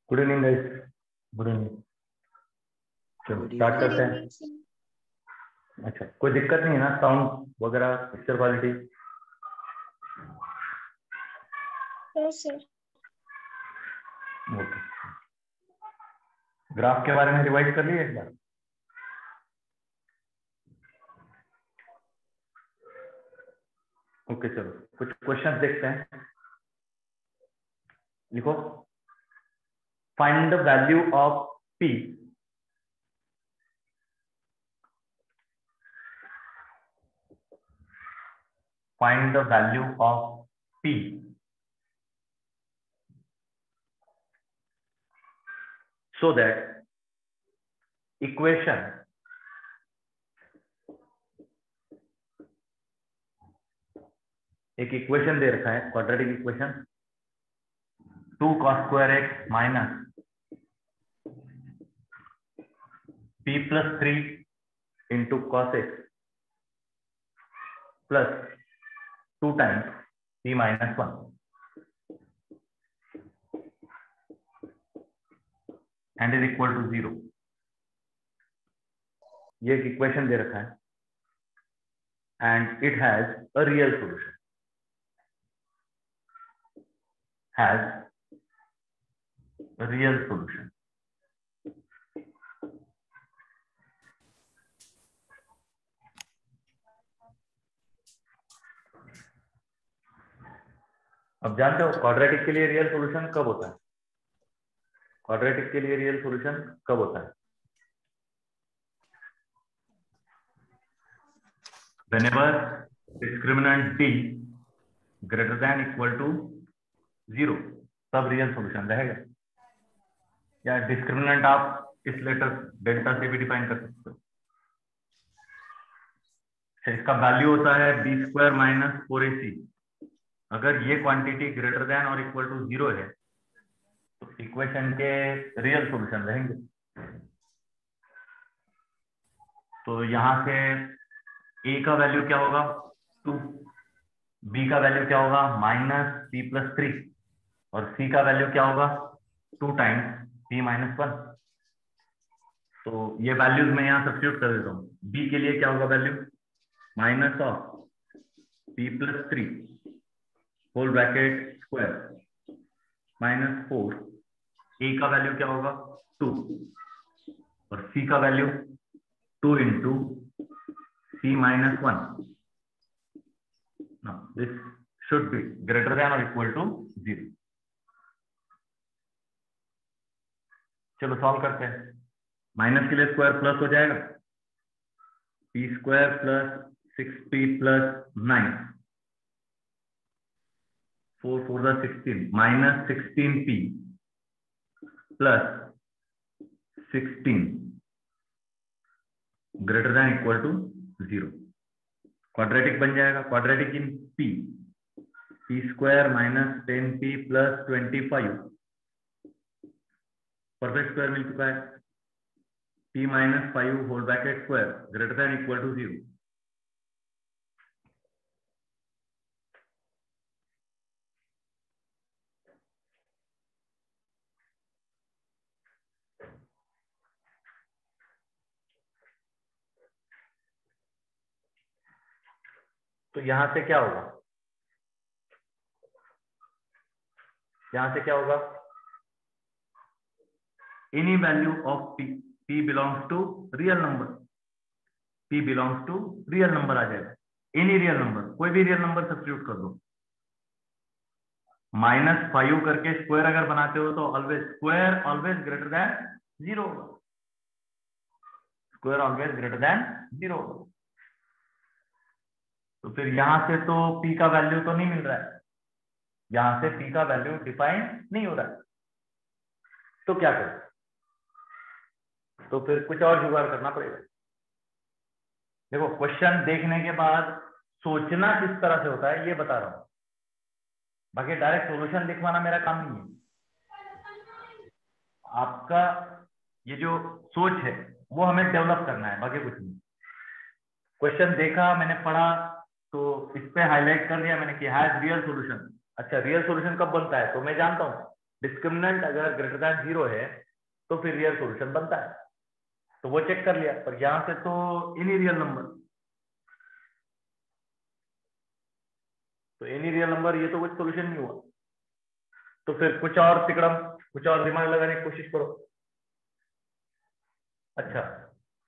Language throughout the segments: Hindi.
Good evening guys. Good evening. चलो स्टार्ट करते हैं। अच्छा, कोई दिक्कत नहीं है ना? साउंड वगैरह, picture quality? Sir okay. Graph के बारे में रिवाइज कर लिए एक बार? ओके, चलो कुछ क्वेश्चन देखते हैं। लिखो, find the value of P find the value of P so that equation एक इक्वेशन दे रखा है, quadratic equation 2 cos square x minus p plus 3 into cos x plus 2 times p minus 1 and is equal to 0। ये एक इक्वेशन दे रखा है and it has a real solution, has a real solution। अब जानते हो क्वाड्रेटिक के लिए रियल सॉल्यूशन कब होता है? क्वाड्रेटिक के लिए रियल सॉल्यूशन कब होता है? whenever discriminant d greater than equal to 0, तब रियल सॉल्यूशन रहेगा। या डिस्क्रिमिनेंट आप इस लेटर डेल्टा से भी डिफाइन कर सकते हो। इसका वैल्यू होता है बी स्क्वायर माइनस 4ac। अगर ये क्वांटिटी ग्रेटर देन और इक्वल टू 0 है तो इक्वेशन के रियल सॉल्यूशन रहेंगे। तो यहां से ए का वैल्यू क्या होगा? 2, बी का वैल्यू क्या होगा? माइनस p प्लस 3 और सी का वैल्यू क्या होगा? 2 टाइम्स p माइनस 1। तो ये वैल्यूज मैं यहाँ सब्स्टिट्यूट कर देता हूँ। बी के लिए क्या होगा value? Minus of p plus 3 whole bracket square minus 4। A का वैल्यू क्या होगा? 2 और सी का value 2 into c minus 1। Now this should be greater than or equal to 0। चलो सॉल्व करते हैं। माइनस के लिए स्क्वायर प्लस हो जाएगा, p square plus 6p plus 9, 4 4 16 minus 16p plus 16 greater than equal to 0। Quadratic बन जाएगा। Quadratic in p square minus 10p plus 25, perfect square मिल चुका है। p minus 5 whole bracket square greater than equal to 0। तो यहां से क्या होगा? यहां से क्या होगा? Any value of p belongs to real number, p belongs to real number आ जाएगा। एनी रियल नंबर, कोई भी रियल नंबर सब्स्टिट्यूट कर दो। -5 करके स्क्वायर अगर बनाते हो तो always square always greater than 0 होगा। स्क्वायर ऑलवेज ग्रेटर देन 0 होगा। तो फिर यहां से तो p का वैल्यू तो नहीं मिल रहा है, यहां से p का वैल्यू डिफाइन नहीं हो रहा है। तो क्या करें? तो फिर कुछ और जुगाड़ करना पड़ेगा। देखो, क्वेश्चन देखने के बाद सोचना किस तरह से होता है ये बता रहा हूं, बाकी डायरेक्ट सॉल्यूशन लिखवाना मेरा काम नहीं है। आपका ये जो सोच है वो हमें डेवलप करना है, बाकी कुछ नहीं। क्वेश्चन देखा, मैंने पढ़ा, तो इस पे हाईलाइट कर दिया मैंने कि हैज रियल सॉल्यूशन। अच्छा, रियल सॉल्यूशन कब बनता है? तो मैं जानता हूँ, डिस्क्रिमिनेंट अगर ग्रेटर देन 0 है तो फिर रियल सॉल्यूशन बनता है, तो वो चेक कर लिया। पर यहां से तो एनी रियल नंबर, तो एनी रियल नंबर, ये तो कुछ सॉल्यूशन नहीं हुआ। तो फिर कुछ और तिकड़म, कुछ और दिमाग लगाने की कोशिश करो। अच्छा,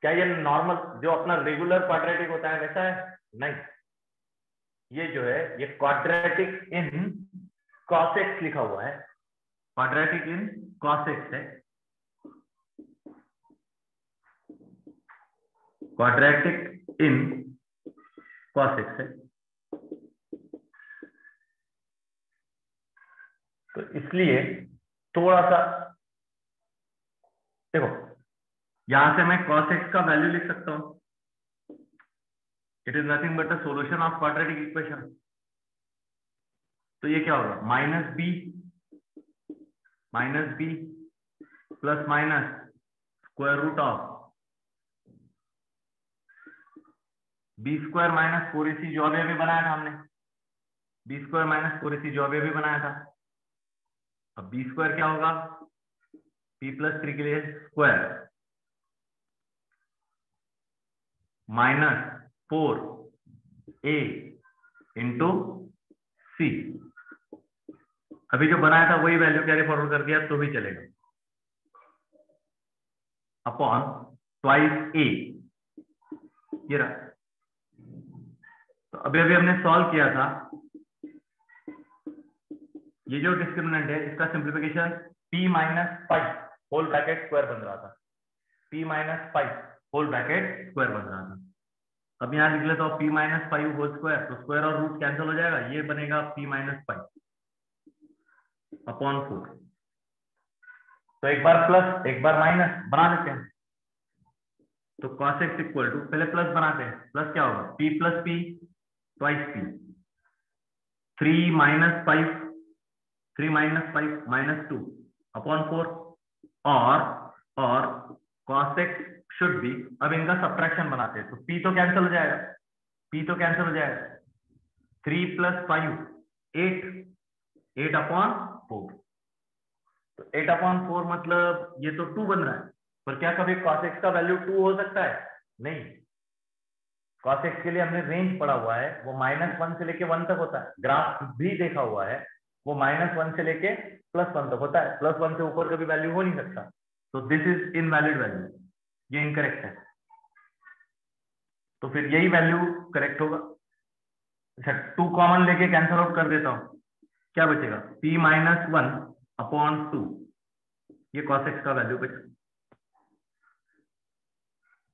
क्या ये नॉर्मल जो अपना रेगुलर क्वाड्रेटिक होता है वैसा है? नहीं, ये जो है ये क्वाड्रेटिक इन cos x लिखा हुआ है, क्वाड्रेटिक इन cos x है, क्वाड्रेटिक इन cos x है। तो इसलिए थोड़ा सा देखो, यहां से मैं cos x का वैल्यू लिख सकता हूं, it is nothing but the solution of quadratic equation. तो ये क्या होगा, minus B plus minus square root of B square minus 4ac जो अभी बनाया था हमने, बी स्क्वायर माइनस 4ac जो अभी बनाया था। अब बी स्क्वायर क्या होगा, p प्लस 3 के लिए स्क्वायर माइनस 4a इंटू सी। अभी जो बनाया था वही वैल्यू कैरी फॉरवर्ड कर दिया तो भी चलेगा, अपॉन ट्वाइस ए, ये रहा। तो अभी हमने सॉल्व किया था, ये जो डिस्क्रिमिनेंट है इसका simplification p minus 5 whole bracket square बन रहा था, p minus 5 whole bracket square बन रहा था। अब यहां लिख लेता हूं p माइनस 5 होल स्क्वायर, तो स्क्वायर और रूट कैंसिल हो जाएगा, ये बनेगा p माइनस 5 अपॉन 4। तो एक बार प्लस एक बार माइनस बना देते हैं। तो cos x इक्वल टू, पहले प्लस बनाते हैं, प्लस क्या होगा, p plus p twice p, 3 minus 5, 3 minus 5 minus 2 upon 4, और cos x शुड बी, अब इनका सब्ट्रैक्शन बनाते हैं, तो p तो कैंसिल हो जाएगा, p तो कैंसिल हो जाएगा, 3 प्लस 5 8, 8 अपॉन 4। तो 8 अपॉन 4 मतलब ये तो 2 बन रहा है, पर क्या कभी cos x का वैल्यू 2 हो सकता है? नहीं, cos x के लिए हमने रेंज पढ़ा हुआ है, वो -1 से लेके 1 तक होता है। ग्राफ भी देखा हुआ है, वो -1 से लेके +1 तक होता है, +1 से ऊपर कभी वैल्यू हो नहीं सकता। तो दिस इज इनवैलिड वैल्यू, ये इनकरेक्ट है, तो फिर यही वैल्यू करेक्ट होगा। अच्छा, 2 कॉमन लेके कैंसिल आउट कर देता हूं, क्या बचेगा, p माइनस 1 अपॉन 2, ये cos x का वैल्यू बचा।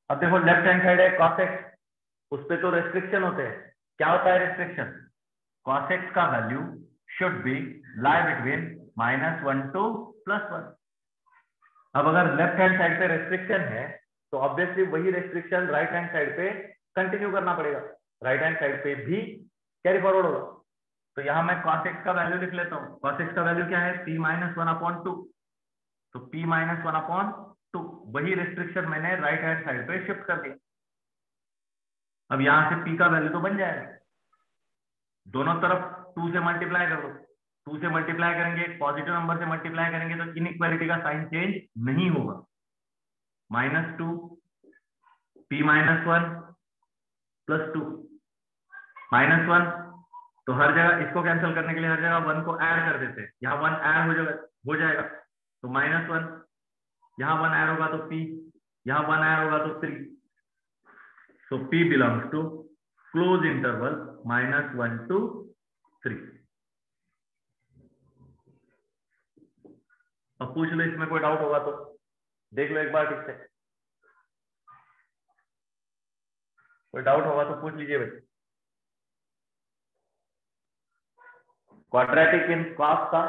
अब देखो लेफ्ट हैंड साइड है cos x, उस पे तो रेस्ट्रिक्शन होते हैं। क्या होता है रेस्ट्रिक्शन, cos x का value should be lie between -1 to +1। अब अगर लेफ्ट हैंड साइड पे रेस्ट्रिक्शन है तो ऑब्वियसली वही रेस्ट्रिक्शन राइट हैंड साइड पे कंटिन्यू करना पड़ेगा, राइट हैंड साइड पे भी कैरी फॉरवर्ड होगा। तो यहां मैं cos x का वैल्यू लिख लेता हूं, cos x का वैल्यू क्या है, p माइनस 1 अपॉन 2, तो p माइनस 1 अपॉन 2, वही रेस्ट्रिक्शन मैंने राइट हैंड साइड पे शिफ्ट कर दिया। अब यहां से p का वैल्यू तो बन जाएगा, दोनों तरफ 2 से मल्टीप्लाई कर दो, 2 से मल्टीप्लाई करेंगे, पॉजिटिव नंबर से मल्टीप्लाई करेंगे तो इनइक्वालिटी का साइन चेंज नहीं होगा, -2 p माइनस 1 प्लस 2 -1, तो हर जगह इसको कैंसिल करने के लिए हर जगह 1 को ऐड कर देते हैं, यहाँ 1 ऐड हो जाएगा, तो -1, यहाँ 1 ऐड होगा तो p, यहाँ 1 ऐड होगा तो 3, so p belongs to close interval -1 to 3। अब पूछ लो, इसमें कोई डाउट होगा तो देख लो एक बार ठीक से, कोई डाउट होगा तो पूछ लीजिए भाई। क्वाड्रेटिक इन cos का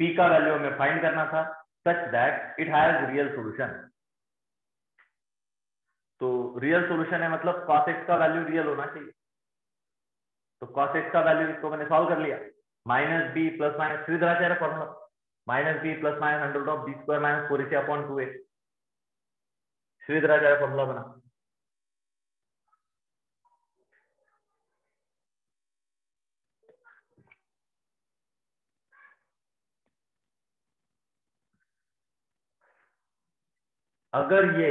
p का वैल्यू हमें फाइंड करना था such that it has real solution. तो रियल सॉल्यूशन है मतलब cos x का वैल्यू रियल होना चाहिए, तो cos x का वैल्यू इसको मैंने सॉल्व कर लिया, -b plus minus Shridharacharya formula, -b plus minus under of b square minus 4ac upon 2a, Shridharacharya formula बना। अगर ये,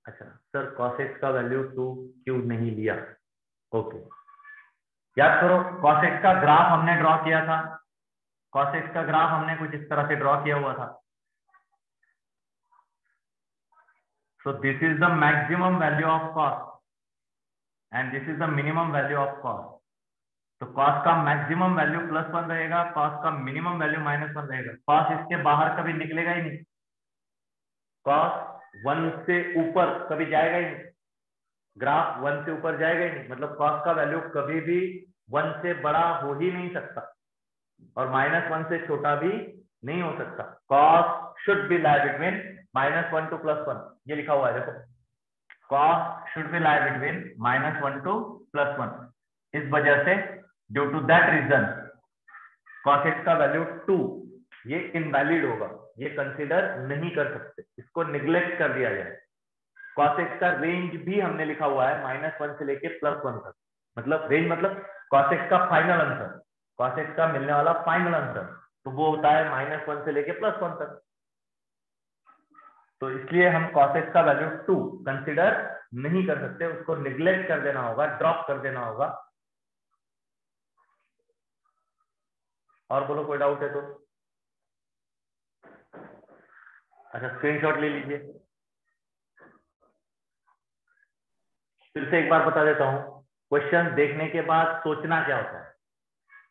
अच्छा सर cos x का वैल्यू 2 क्यों नहीं लिया? ओके, याद करो cos x का ग्राफ हमने ड्रॉ किया था, cos x का ग्राफ हमने कुछ इस तरह से ड्रॉ किया हुआ था। So this is the maximum value of cos and this is the minimum value of cos. तो cos का मैक्सिमम वैल्यू +1 रहेगा, cos का मिनिमम वैल्यू -1 रहेगा। cos इसके बाहर कभी निकलेगा ही नहीं, cos 1 से ऊपर कभी जाएगा ही नहीं, ग्राफ 1 से ऊपर जाएगा ही नहीं, मतलब cos का वैल्यू कभी भी 1 से बड़ा हो ही नहीं सकता और -1 से छोटा भी नहीं हो सकता। cos should be lie between -1 to +1, ये लिखा हुआ है देखो, cos should be lie between -1 to +1। इस वजह से due to that reason cos x का वैल्यू 2 ये इनवैलिड होगा, ये कंसीडर नहीं कर सकते, इसको निग्लेक्ट कर दिया जाए। cos x का रेंज भी हमने लिखा हुआ है -1 से लेके +1 तक, मतलब रेंज मतलब cos x का फाइनल आंसर, cos x का मिलने वाला फाइनल आंसर, तो वो होता है -1 से लेके +1 तक। तो इसलिए हम cos x का वैल्यू 2 कंसीडर नहीं कर सकते, उसको निग्लेक्ट कर देना होगा, ड्रॉप कर देना होगा। और बोलो कोई डाउट है तो? अच्छा स्क्रीनशॉट ले लीजिए। फिर से एक बार बता देता हूं, क्वेश्चन देखने के बाद सोचना क्या होता है।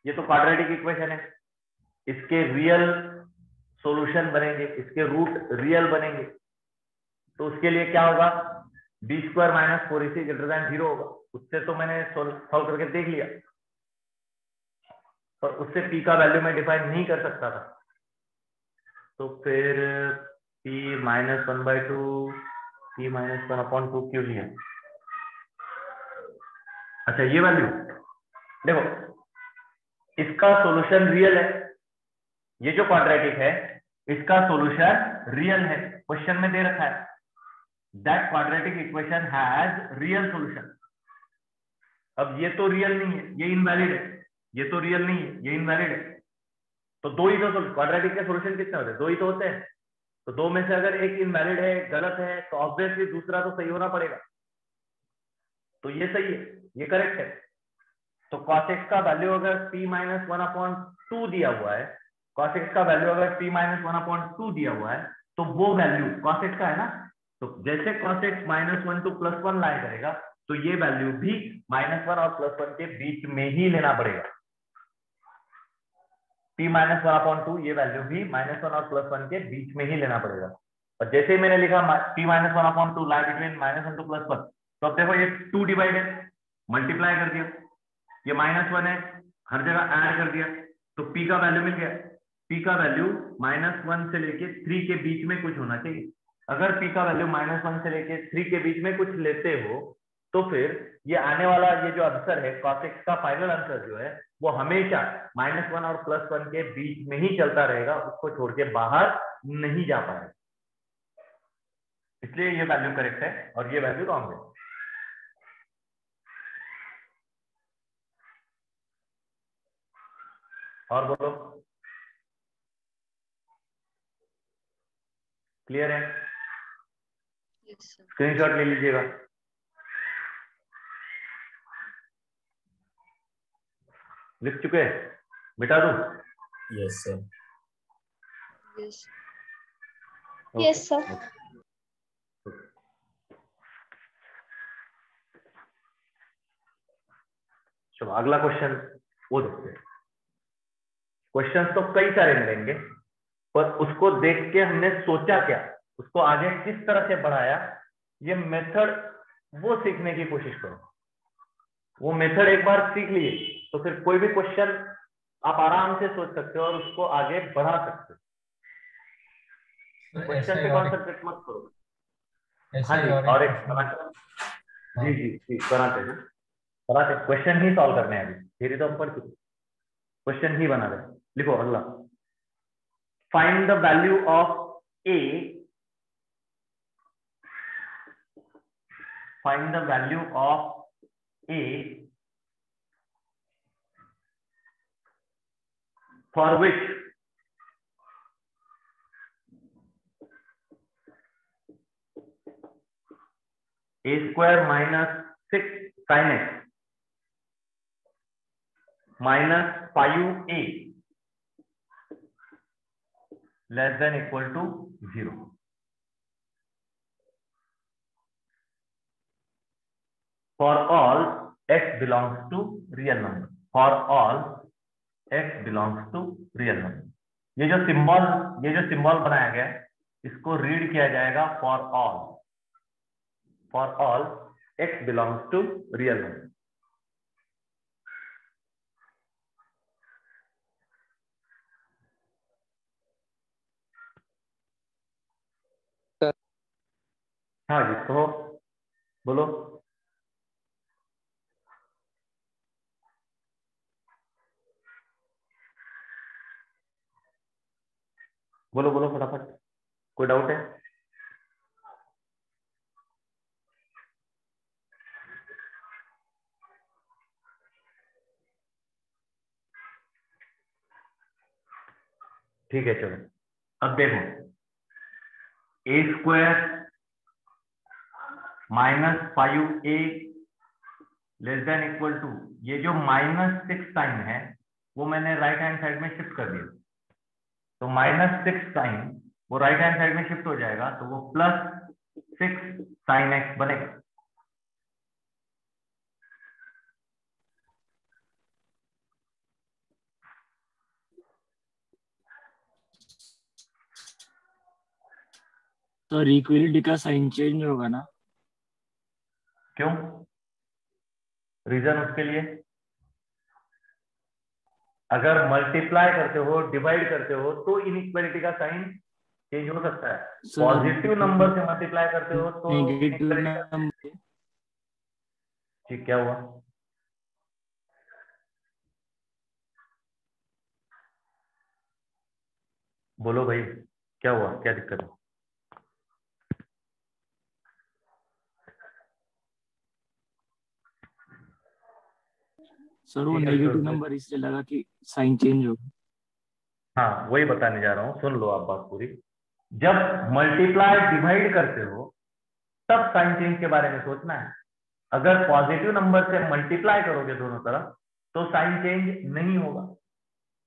ये तो क्वाड्रेटिक इक्वेशन है, इसके रियल सॉल्यूशन बनेंगे, इसके रूट रियल बनेंगे, तो उसके लिए क्या होगा, b² - 4ac > 0 होगा। उससे तो मैंने सॉल्व करके देख लिया, पर उससे p का वैल्यू मैं डिफाइन नहीं कर सकता था, तो फिर p - 1/2 p - 1/2 क्यों लिया? अच्छा ये वैल्यू देखो, इसका सॉल्यूशन रियल है, ये जो क्वाड्रेटिक है इसका सॉल्यूशन रियल है, क्वेश्चन में दे रखा है that quadratic equation has real solution. अब ये तो रियल नहीं है, ये इनवैलिड है, ये तो रियल नहीं है, ये इनवैलिड है, तो दो ही तो क्वाड्रेटिक के सॉल्यूशन कितने होते हैं? दो ही तो होते हैं, तो दो में से अगर एक इनवैलिड है, गलत है, तो ऑब्वियसली दूसरा तो सही होना पड़ेगा, तो ये सही है, ये करेक्ट है। तो cos x का वैल्यू अगर p - 1/2 दिया हुआ है, cos x का वैल्यू अगर p - 1/2 दिया हुआ है, तो वो वैल्यू cos x का है ना, तो जैसे cos x -1 to +1 लाया करेगा, तो ये वैल्यू भी -1 और +1 के बीच में ही लेना पड़ेगा। p - 1/2 ये वैल्यू भी -1 और +1 के बीच में ही लेना पड़ेगा। और जैसे ही मैंने लिखा p - 1/2 लाई बिटवीन -1 to +1, तो अब देखो ये 2 डिवाइडेड, मल्टीप्लाई कर दिया, ये -1 है, हर जगह ऐड कर दिया, तो p का वैल्यू मिल गया। p का वैल्यू -1 से लेके 3 के बीच में कुछ होना चाहिए। अगर p का वैल्यू -1 से लेके 3 के बीच में कुछ लेते हो, तो फिर ये आने वाला ये जो आंसर है cos x का फाइनल आंसर जो है वो हमेशा -1 और +1 के बीच में ही चलता रहेगा, उसको छोड़ के बाहर नहीं जा पाएगा। इसलिए ये वैल्यू करेक्ट है और ये वैल्यू रॉन्ग है। और बोलो, क्लियर है? स्क्रीनशॉट ले लीजिएगा। लिख चुके हैं? मिटा दूं? Yes sir. Yes sir. चलो अगला क्वेश्चन वो देखते हैं। क्वेश्चन तो कई सारे मिलेंगे, पर उसको देख के हमने सोचा क्या, उसको आगे किस तरह से बढ़ाया, ये मेथड वो सीखने की कोशिश करो। वो मेथड एक बार सीख लिए तो फिर कोई भी क्वेश्चन आप आराम से सोच सकते हो और उसको आगे बढ़ा सकते हो। क्वेश्चन पे कॉन्सेंट्रेट मत करो। हाँ जी, और एक बनाते, जी जी जी बनाते हैं, बनाते क्वेश्चन ही सॉल्व करने हैं अभी, फिर तो हम पढ़ चुके, क्वेश्चन ही बना रहे। लिखो अगला, find the value of A, find the value of A for which A square minus 6 sine x minus 5a less than equal to 0। For all x belongs to real number, for all x belongs to real number. ये जो सिंबल बनाया गया इसको रीड किया जाएगा for all x belongs to real number. हाँ जी, तो बोलो। बोलो बोलो फटाफट, कोई डाउट है? ठीक है चलो, अब देखो a square minus 5a less than equal to, ये जो -6 साइन है वो मैंने राइट हैंड साइड में शिफ्ट कर दिया, तो -6 साइन वो राइट हैंड साइड में शिफ्ट हो जाएगा, तो वो +6 साइन एक्स बनेगा। तो इक्वलिटी का साइन चेंज होगा ना? क्यों? रीजन उसके लिए, अगर मल्टीप्लाई करते हो, डिवाइड करते हो, तो इनइक्वालिटी का साइन चेंज हो सकता है। पॉजिटिव नंबर से मल्टीप्लाई करते हो तो नेगेटिव नंबर। ठीक, क्या हुआ? बोलो भाई, क्या हुआ, क्या दिक्कत है? सर वो नेगेटिव नंबर इसलिए लगा कि साइन चेंज होगा। हाँ, वही बताने जा रहा हूँ, सुन लो आप बात पूरी। जब मल्टीप्लाई डिवाइड करते हो तब साइन चेंज के बारे में सोचना है। अगर पॉजिटिव नंबर से मल्टीप्लाई करोगे दोनों तरफ तो साइन चेंज नहीं होगा।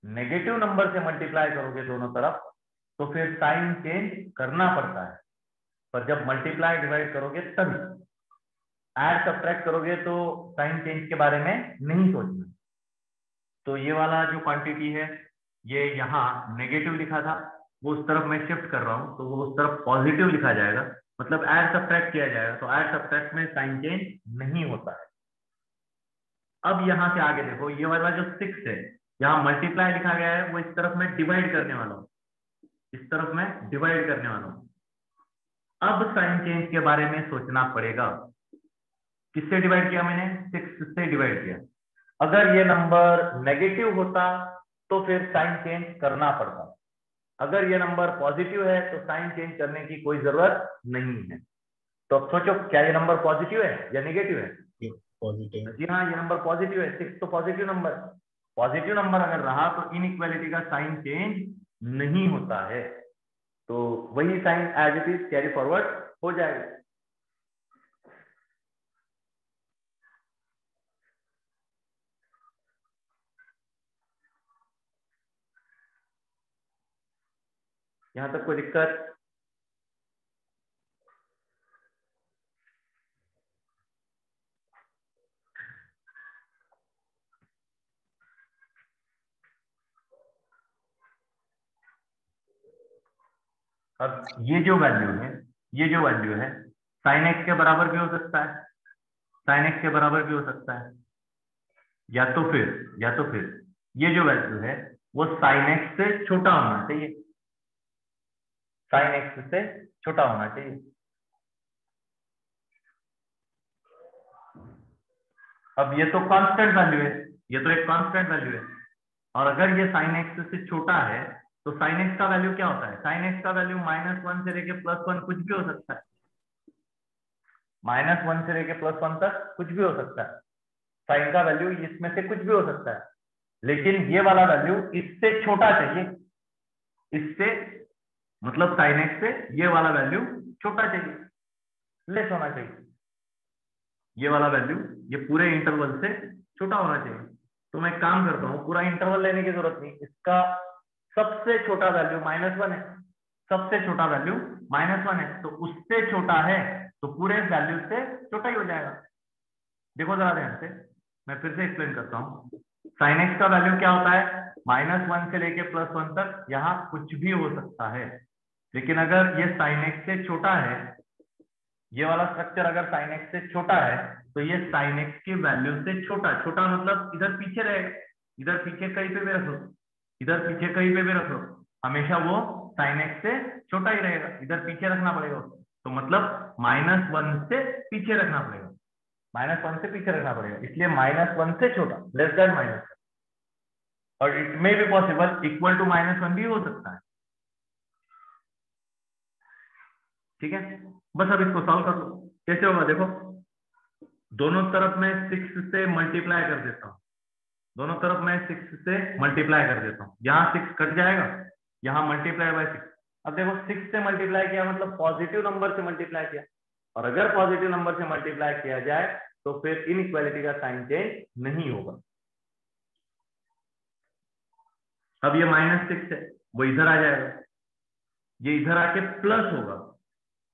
नेगेटिव नंबर से मल्टीप्लाई करोगे दोनों तरफ तो फिर साइन चेंज करना पड़ता है। पर जब मल्टीप्लाई डिवाइड करोगे तभी, ऐड सब्ट्रैक्ट करोगे तो साइन चेंज के बारे में नहीं सोचना। तो ये वाला जो क्वांटिटी है ये यहाँ नेगेटिव लिखा था, वो उस तरफ मैं शिफ्ट कर रहा हूँ तो वो उस तरफ पॉजिटिव लिखा जाएगा, मतलब ऐड सब्ट्रैक्ट किया जाएगा, तो ऐड सब्ट्रैक्ट में साइन चेंज नहीं होता है। अब यहाँ से आगे देखो, ये वाला जो 6 है यहाँ मल्टीप्लाई लिखा गया है, वो इस तरफ मैं डिवाइड करने वाला हूँ, इस तरफ मैं डिवाइड करने वाला हूँ। अब साइन चेंज के बारे में सोचना पड़ेगा। किससे डिवाइड किया मैंने? 6 से डिवाइड किया। अगर ये नंबर नेगेटिव होता तो फिर साइन चेंज करना पड़ता। अगर ये नंबर पॉजिटिव है तो साइन चेंज करने की कोई जरूरत नहीं है। तो अब सोचो, क्या ये नंबर पॉजिटिव है या नेगेटिव है? पॉजिटिव। जी हाँ, ये नंबर पॉजिटिव है, 6 तो पॉजिटिव नंबर। पॉजिटिव नंबर अगर रहा तो इनइक्वालिटी का साइन चेंज नहीं होता है, तो वही sign as it is carry forward हो जाएगा। यहां तक कोई दिक्कत? अब ये जो वैल्यू है साइन एक्स के बराबर भी हो सकता है, साइन एक्स के बराबर भी हो सकता है, या तो फिर ये जो वैल्यू है वो साइन एक्स से छोटा होना चाहिए, साइन एक्स से छोटा होना चाहिए। अब ये तो कांस्टेंट वैल्यू है, ये तो एक कांस्टेंट वैल्यू है, और अगर ये साइन एक्स से छोटा है तो साइन एक्स का वैल्यू क्या होता है? साइन एक्स का वैल्यू -1 से लेके +1 कुछ भी हो सकता है, -1 से लेके +1 तक कुछ भी हो सकता है। साइन का वैल्यू इसमें से कुछ भी हो सकता है, लेकिन ये वाला वैल्यू इससे छोटा चाहिए, इससे मतलब साइन एक्स से ये वाला वैल्यू छोटा चाहिए, लेस होना चाहिए। ये वाला वैल्यू ये पूरे इंटरवल से छोटा होना चाहिए। तो मैं काम करता हूँ, पूरा इंटरवल लेने की जरूरत नहीं, इसका सबसे छोटा वैल्यू -1 है, सबसे छोटा वैल्यू -1 है, तो उससे छोटा है तो पूरे वैल्यू से छोटा ही हो जाएगा। देखो जरा ध्यान से, मैं फिर से एक्सप्लेन करता हूँ। sin x का वैल्यू क्या होता है, -1 से लेके +1 तक, यहाँ कुछ भी हो सकता है। लेकिन अगर ये sin x से छोटा है, ये वाला स्ट्रक्चर अगर sin x से छोटा है, तो ये sin x की वैल्यू से छोटा, छोटा मतलब इधर पीछे रहेगा, इधर पीछे कहीं पे भी रख लो, इधर पीछे कहीं पे भी रख लो, हमेशा वो sin x से छोटा ही रहेगा, इधर पीछे रखना पड़ेगा। तो मतलब -1 से पीछे रखना पड़ेगा, -1 से पीछे रखना पड़ेगा, इसलिए -1 से छोटा, लेस देन -1, और it may be possible equal to -1 भी हो सकता है। ठीक है, बस अब इसको सॉल्व कर लो। कैसे होगा देखो, दोनों तरफ मैं 6 से मल्टीप्लाई कर देता हूँ, दोनों तरफ मैं 6 से मल्टीप्लाई कर देता हूँ, यहाँ 6 कट जाएगा, यहाँ मल्टीप्लाई बाय 6। अब देखो 6 से मल्टीप्लाई किया मतलब पॉजिटिव नंबर से मल्टीप्लाई किया, और अगर पॉजिटिव नंबर से मल्टीप्लाई किया जाए तो फिर इनइक्वालिटी का साइन चेंज नहीं होगा। अब ये -6 है, वो इधर आ जाएगा, ये इधर आके प्लस होगा,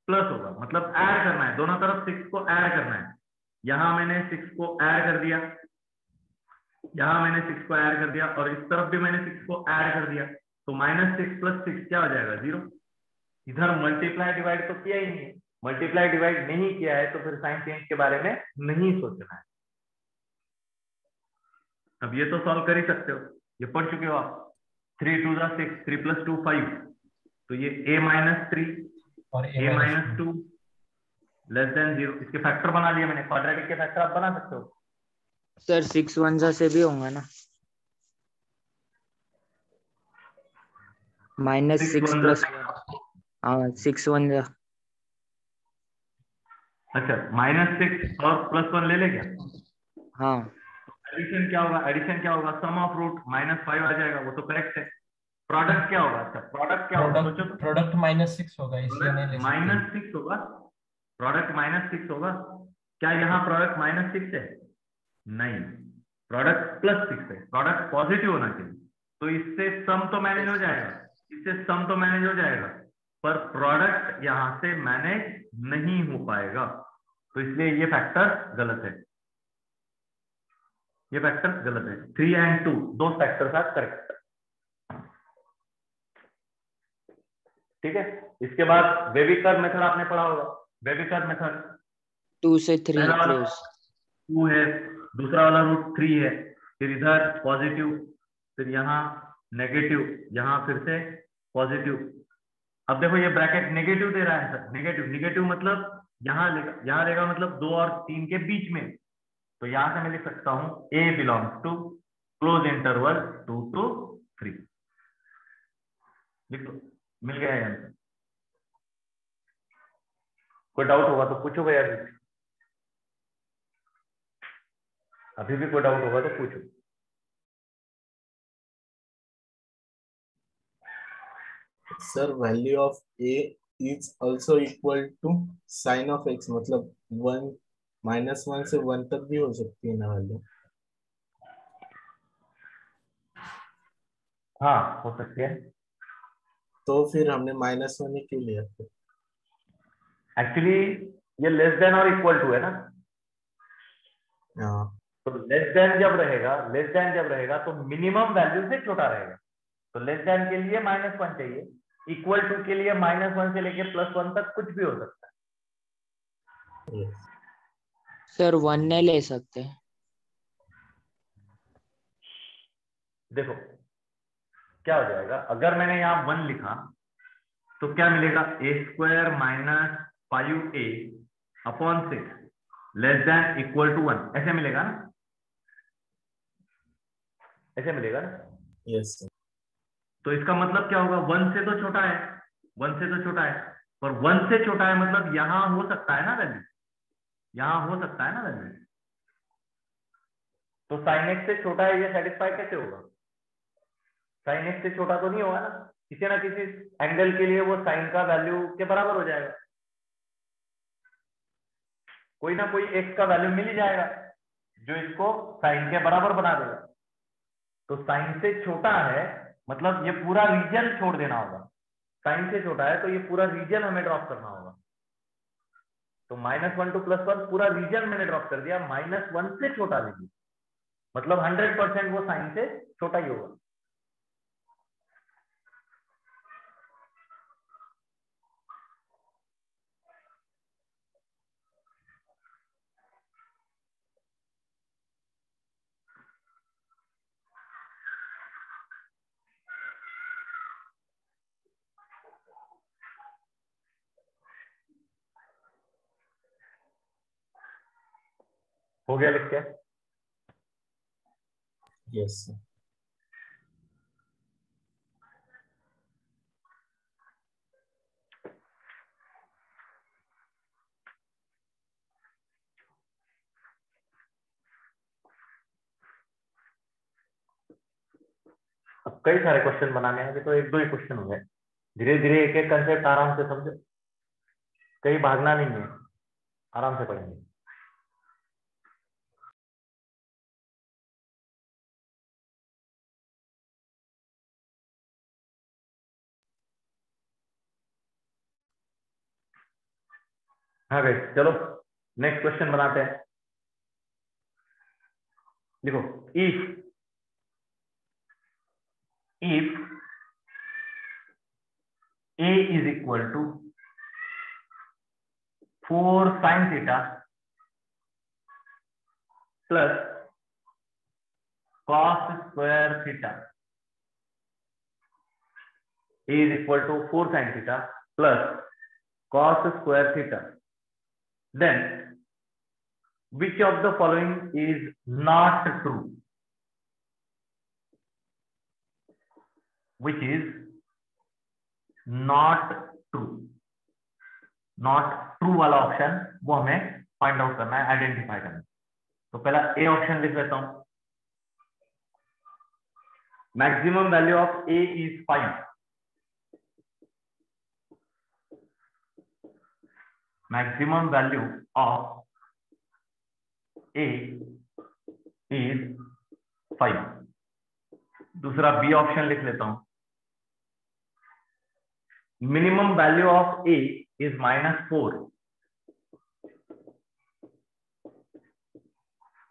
प्लस होगा मतलब ऐड करना है, दोनों तरफ 6 को ऐड करना है। यहां मैंने 6 को ऐड कर दिया, यहां मैंने 6 को ऐड कर दिया, और इस तरफ भी मैंने 6 को ऐड कर दिया, तो -6 + 6 क्या हो जाएगा, 0। इधर मल्टीप्लाई डिवाइड तो किया ही नहीं है, मल्टीप्लाई डिवाइड नहीं किया है तो फिर साइन चेंज के बारे में नहीं सोचना है। अब ये तो सॉल्व कर ही सकते हो, ये पढ़ चुके हो आप। 3 2 6, 3 + 2 5, तो ये a-3 और a-2 लेस देन 0, इसके फैक्टर बना लिया मैंने, क्वाड्रेटिक के फैक्टर आप बना सकते हो। सर 6 1 से भी होगा ना, -6 + 1, हाँ 6 1 जा। अच्छा, -6 और +1 ले ले क्या, हाँ एडिशन क्या होगा, एडिशन क्या होगा, सम ऑफ रूट -5 आ जाएगा, वो तो करेक्ट है। प्रोडक्ट क्या होगा, अच्छा प्रोडक्ट क्या होगा सोचो तो, प्रोडक्ट -6 होगा, इसलिए नहीं ले सकते। -6 होगा, प्रोडक्ट -6 होगा। क्या यहाँ प्रोडक्ट -6 है, नहीं, प्रोडक्ट +6 है, प्रोडक्ट पॉजिटिव होना चाहिए, तो इससे सम तो मैनेज हो जाएगा, इससे सम तो मैनेज हो जाएगा, पर प्रोडक्ट यहां से मैनेज नहीं हो पाएगा, तो इसलिए ये फैक्टर गलत है, ये फैक्टर गलत है। 3 और 2 दो फैक्टर्स आर करेक्ट। ठीक है, इसके बाद वेविकर मेथड आपने पढ़ा होगा, वेविकर मेथड 2 से 3 पहला वाला क्लोज, 2 है, दूसरा वाला रूट 3 है, फिर इधर पॉजिटिव, फिर यहाँ नेगेटिव, यहाँ फिर से पॉजिटिव। अब देखो ये ब्रैकेट नेगेटिव दे रहा है सर, नेगेटिव, नेगेटिव मतलब यहाँ लेगा, यहाँ लेगा मतलब 2 और 3 के बीच में, तो यहां से मैं लिख सकता हूं a belongs to close interval 2 to 3, लिख लो, मिल गया है आंसर। कोई डाउट होगा तो पूछो भैया, अभी भी कोई डाउट होगा तो पूछो। Sir value of a is also equal to sine of x, मतलब 1 -1 से 1 तक भी हो सकती है ना वैल्यू? हाँ हो सकती है, तो फिर हमने -1 ही क्यों लिया फिर? एक्चुअली ये लेस देन और इक्वल टू है ना, हाँ तो लेस देन जब रहेगा, लेस देन जब रहेगा तो मिनिमम वैल्यू से छोटा रहेगा, तो लेस देन के लिए -1 चाहिए, इक्वल टू के लिए -1 से लेके +1 तक कुछ भी हो सकता है। yes. सर 1 नहीं ले सकते? देखो क्या हो जाएगा, अगर मैंने यहाँ 1 लिखा तो क्या मिलेगा, a² - 5a upon 6 less than equal to 1, ऐसे मिलेगा ना, ऐसे मिलेगा ना। yes, sir. तो इसका मतलब क्या होगा, 1 से तो छोटा है, 1 से तो छोटा है, पर 1 से छोटा है मतलब यहां हो सकता है ना वैल्यू, यहां हो सकता है ना वैल्यू, तो sin x से छोटा है, ये सेटिस्फाई कैसे होगा, sin x से छोटा तो नहीं होगा ना, किसी ना किसी एंगल के लिए वो साइन का वैल्यू के बराबर हो जाएगा। कोई ना कोई x का वैल्यू मिल ही जाएगा जो इसको साइन के बराबर बना देगा। तो साइन से छोटा है मतलब ये पूरा रीजन छोड़ देना होगा। साइन से छोटा है तो ये पूरा रीजन हमें ड्रॉप करना होगा। तो -1 to +1 पूरा रीजन मैंने ड्रॉप कर दिया, -1 से छोटा लीजिए, मतलब 100% वो साइन से छोटा ही होगा। हो गया लिख के? Yes sir. अब कई सारे क्वेश्चन बनाने हैं, तो एक दो ही क्वेश्चन हो गए। धीरे धीरे एक एक कंसेप्ट आराम से समझो, कहीं भागना नहीं है, आराम से पढ़ेंगे। हाँ भाई चलो नेक्स्ट क्वेश्चन बनाते हैं। देखो if a is equal to 4 sin theta plus cos square theta, a is equal to 4 sin theta plus cos square theta, then which of the following is not true? Which is not true? Not true वाला ऑप्शन वो हमें फाइंड आउट करना है, आइडेंटिफाई करना है। तो पहला ए ऑप्शन लिख लेता हूं। Maximum value of A is 5। Maximum value of A is 5। दूसरा बी ऑप्शन लिख लेता हूं। Minimum value of A is -4.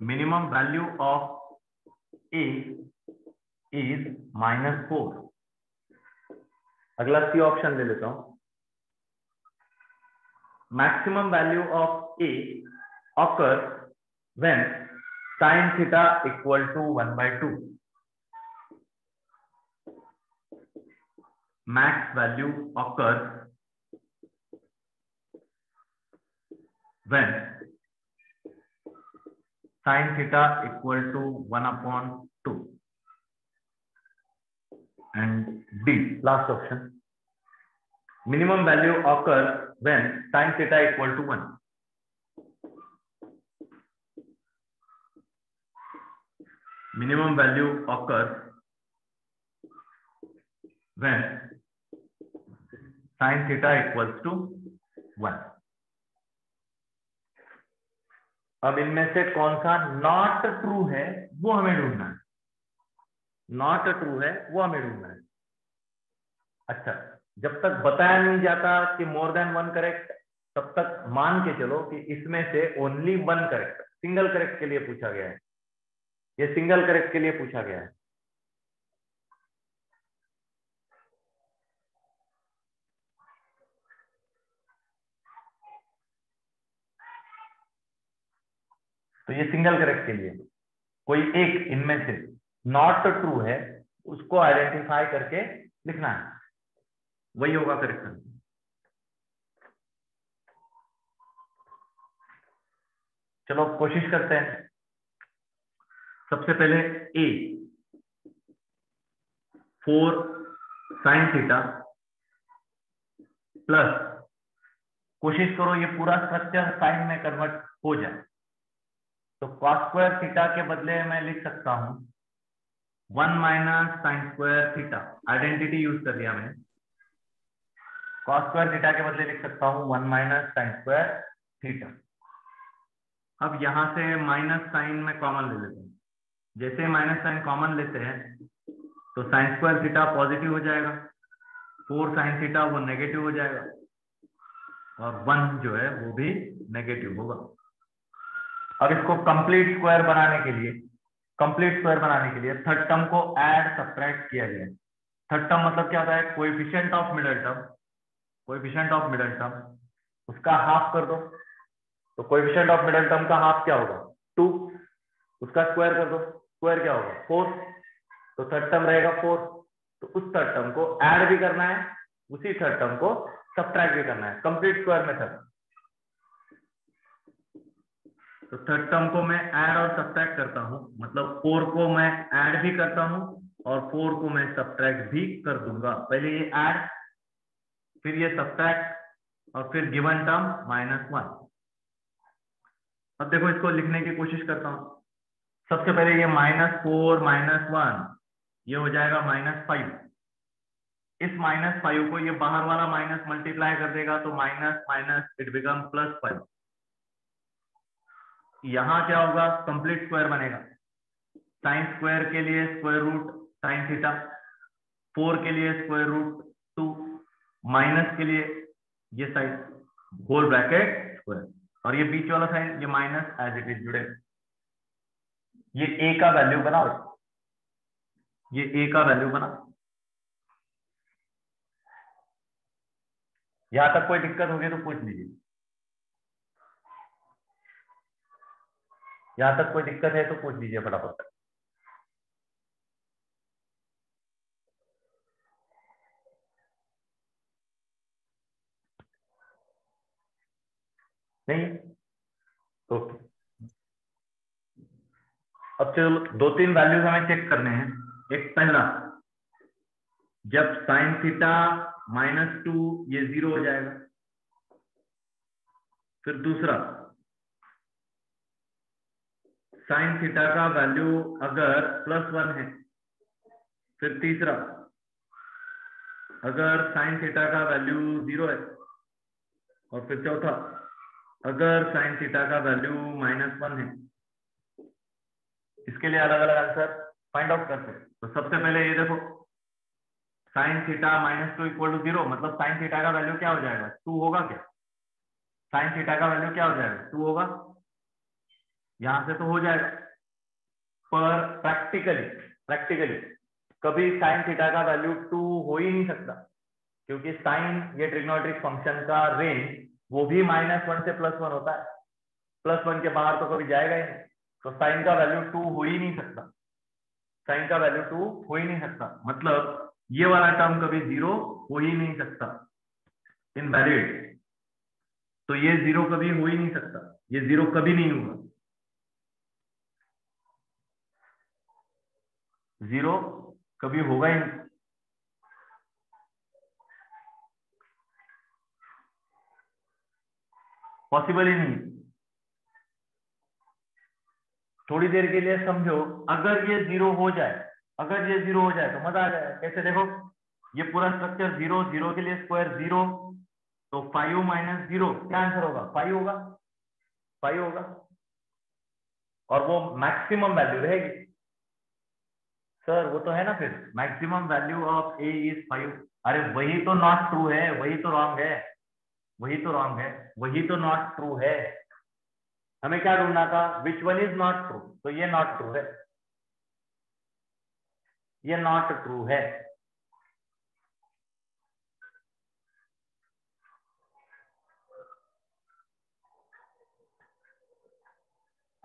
Minimum value of a is -4. अगला सी ऑप्शन ले लेता हूं। Maximum value of a occurs when sin theta equal to 1/2. Max value occurs when sin theta equal to 1/2. And D, last option. Minimum value occurs when sin theta equal to 1. Minimum value occurs when sin theta equals to 1. अब इनमें से कौन सा नॉट ट्रू है वो हमें ढूंढना है। नॉट ट्रू है वो हमें ढूंढना है। अच्छा, जब तक बताया नहीं जाता कि मोर देन 1 करेक्ट, तब तक मान के चलो कि इसमें से ओनली 1 करेक्ट, सिंगल करेक्ट के लिए पूछा गया है। ये सिंगल करेक्ट के लिए पूछा गया है। तो ये सिंगल करेक्ट के लिए कोई एक इनमें से नॉट ट्रू है उसको आइडेंटिफाई करके लिखना है, वही होगा करेक्ट। चलो कोशिश करते हैं। सबसे पहले ए 4 sin थीटा प्लस, कोशिश करो ये पूरा स्ट्रक्चर साइन में कन्वर्ट हो जाए। तो cos स्क्वायर थीटा के बदले मैं लिख सकता हूं 1 - sin square theta. Identity use कर लिया मैंने। cos स्क्वायर थीटा के बदले लिख सकता हूं 1 - sin स्क्वायर थीटा। अब यहाँ से माइनस साइन में कॉमन ले लेते हैं। जैसे माइनस साइन कॉमन लेते हैं तो साइन स्क्वायर थीटा पॉजिटिव हो जाएगा, 4 साइन थीटा वो नेगेटिव हो जाएगा, और 1 जो है वो भी नेगेटिव होगा। अब इसको कंप्लीट स्क्वायर बनाने के लिए थर्ड टर्म को ऐड सब्ट्रैक्ट किया गया है। थर्ड टर्म मतलब क्या होता है? कोएफिशिएंट ऑफ मिडल टर्म उसका हाफ कर दो, तो कोएफिशिएंट ऑफ मिडल टर्म का हाफ क्या होगा? 2, उसका स्क्वायर कर दो, स्क्वायर क्या होगा? 4, तो थर्ड टर्म रहेगा 4। तो उस थर्ड टर्म को ऐड भी करना है, उसी थर्ड टर्म को सब्ट्रैक्ट भी करना है, कंप्लीट स्क्वायर मेथड। तो थर्ड टर्म को मैं ऐड और सब्ट्रैक्ट करता हूं, मतलब 4 को मैं ऐड भी करता हूं और 4 को मैं सब्ट्रैक्ट भी कर दूंगा। पहले ये ऐड, फिर ये सब्ट्रैक्ट, और फिर गिवन टर्म -1। अब देखो इसको लिखने की कोशिश करता हूं। सबसे पहले ये -4 -1 ये हो जाएगा -5। इस -5 को ये बाहर वाला माइनस मल्टीप्लाई कर देगा, तो माइनस माइनस इट बिकम +5। यहां क्या होगा? कंप्लीट स्क्वायर बनेगा। साइन स्क्वायर के लिए स्क्वायर रूट साइन थीटा, 4 के लिए स्क्वायर रूट 2, माइनस के लिए ये साइन होल ब्रैकेट स्क्वायर, और ये बीच वाला साइन ये माइनस एज इट इज जुड़े। ये a का वैल्यू बनाओ, ये a का वैल्यू बना। यहां तक कोई दिक्कत होगी तो पूछ लीजिए। यहां तक कोई दिक्कत है तो पूछ लीजिए फटाफट। नहीं? ओके। अब चलो 2-3 वैल्यूज हमें चेक करने हैं। एक पहला, जब साइन थीटा -2 ये 0 हो जाएगा। फिर दूसरा, साइन थीटा का वैल्यू अगर +1 है। फिर तीसरा, अगर साइन थीटा का वैल्यू 0 है। और फिर चौथा, अगर साइन थीटा का वैल्यू -1 है। इसके लिए अलग अलग आंसर फाइंड आउट करते हैं। तो सबसे पहले ये देखो, साइन थीटा -2 = 0, मतलब साइन थीटा का वैल्यू क्या हो जाएगा? 2 होगा क्या? साइन थीटा का वैल्यू क्या हो जाएगा? 2 होगा। यहां से तो हो जाएगा, पर प्रैक्टिकली कभी साइन थीटा का वैल्यू 2 हो ही नहीं सकता, क्योंकि साइन ये ट्रिग्नोमेट्रिक फंक्शन का रेंज वो भी -1 से +1 होता है। +1 के बाहर तो कभी जाएगा ही नहीं। तो साइन का वैल्यू 2 हो ही नहीं सकता, साइन का वैल्यू 2 हो ही नहीं सकता, मतलब ये वाला टर्म कभी 0 हो ही नहीं सकता, इनवैलिड। तो ये 0 कभी हो ही नहीं सकता, ये 0 कभी नहीं होगा, 0 कभी होगा ही नहीं। पॉसिबल ही नहीं। थोड़ी देर के लिए समझो, अगर ये 0 हो जाए, अगर ये 0 हो जाए तो मजा आ जाएगा। कैसे? देखो, ये पूरा स्ट्रक्चर 0 0 के लिए स्क्वायर 0, तो 5 - 0 क्या आंसर होगा? 5 होगा, 5 होगा, और वो मैक्सिमम वैल्यू रहेगी। सर वो तो है ना, फिर maximum value of a is 5। अरे वही तो नॉट ट्रू है, वही तो रॉन्ग है, वही तो रॉन्ग है, वही तो नॉट ट्रू है। हमें क्या ढूंढना था? Which one is not true? तो ये नॉट ट्रू है, ये नॉट ट्रू है।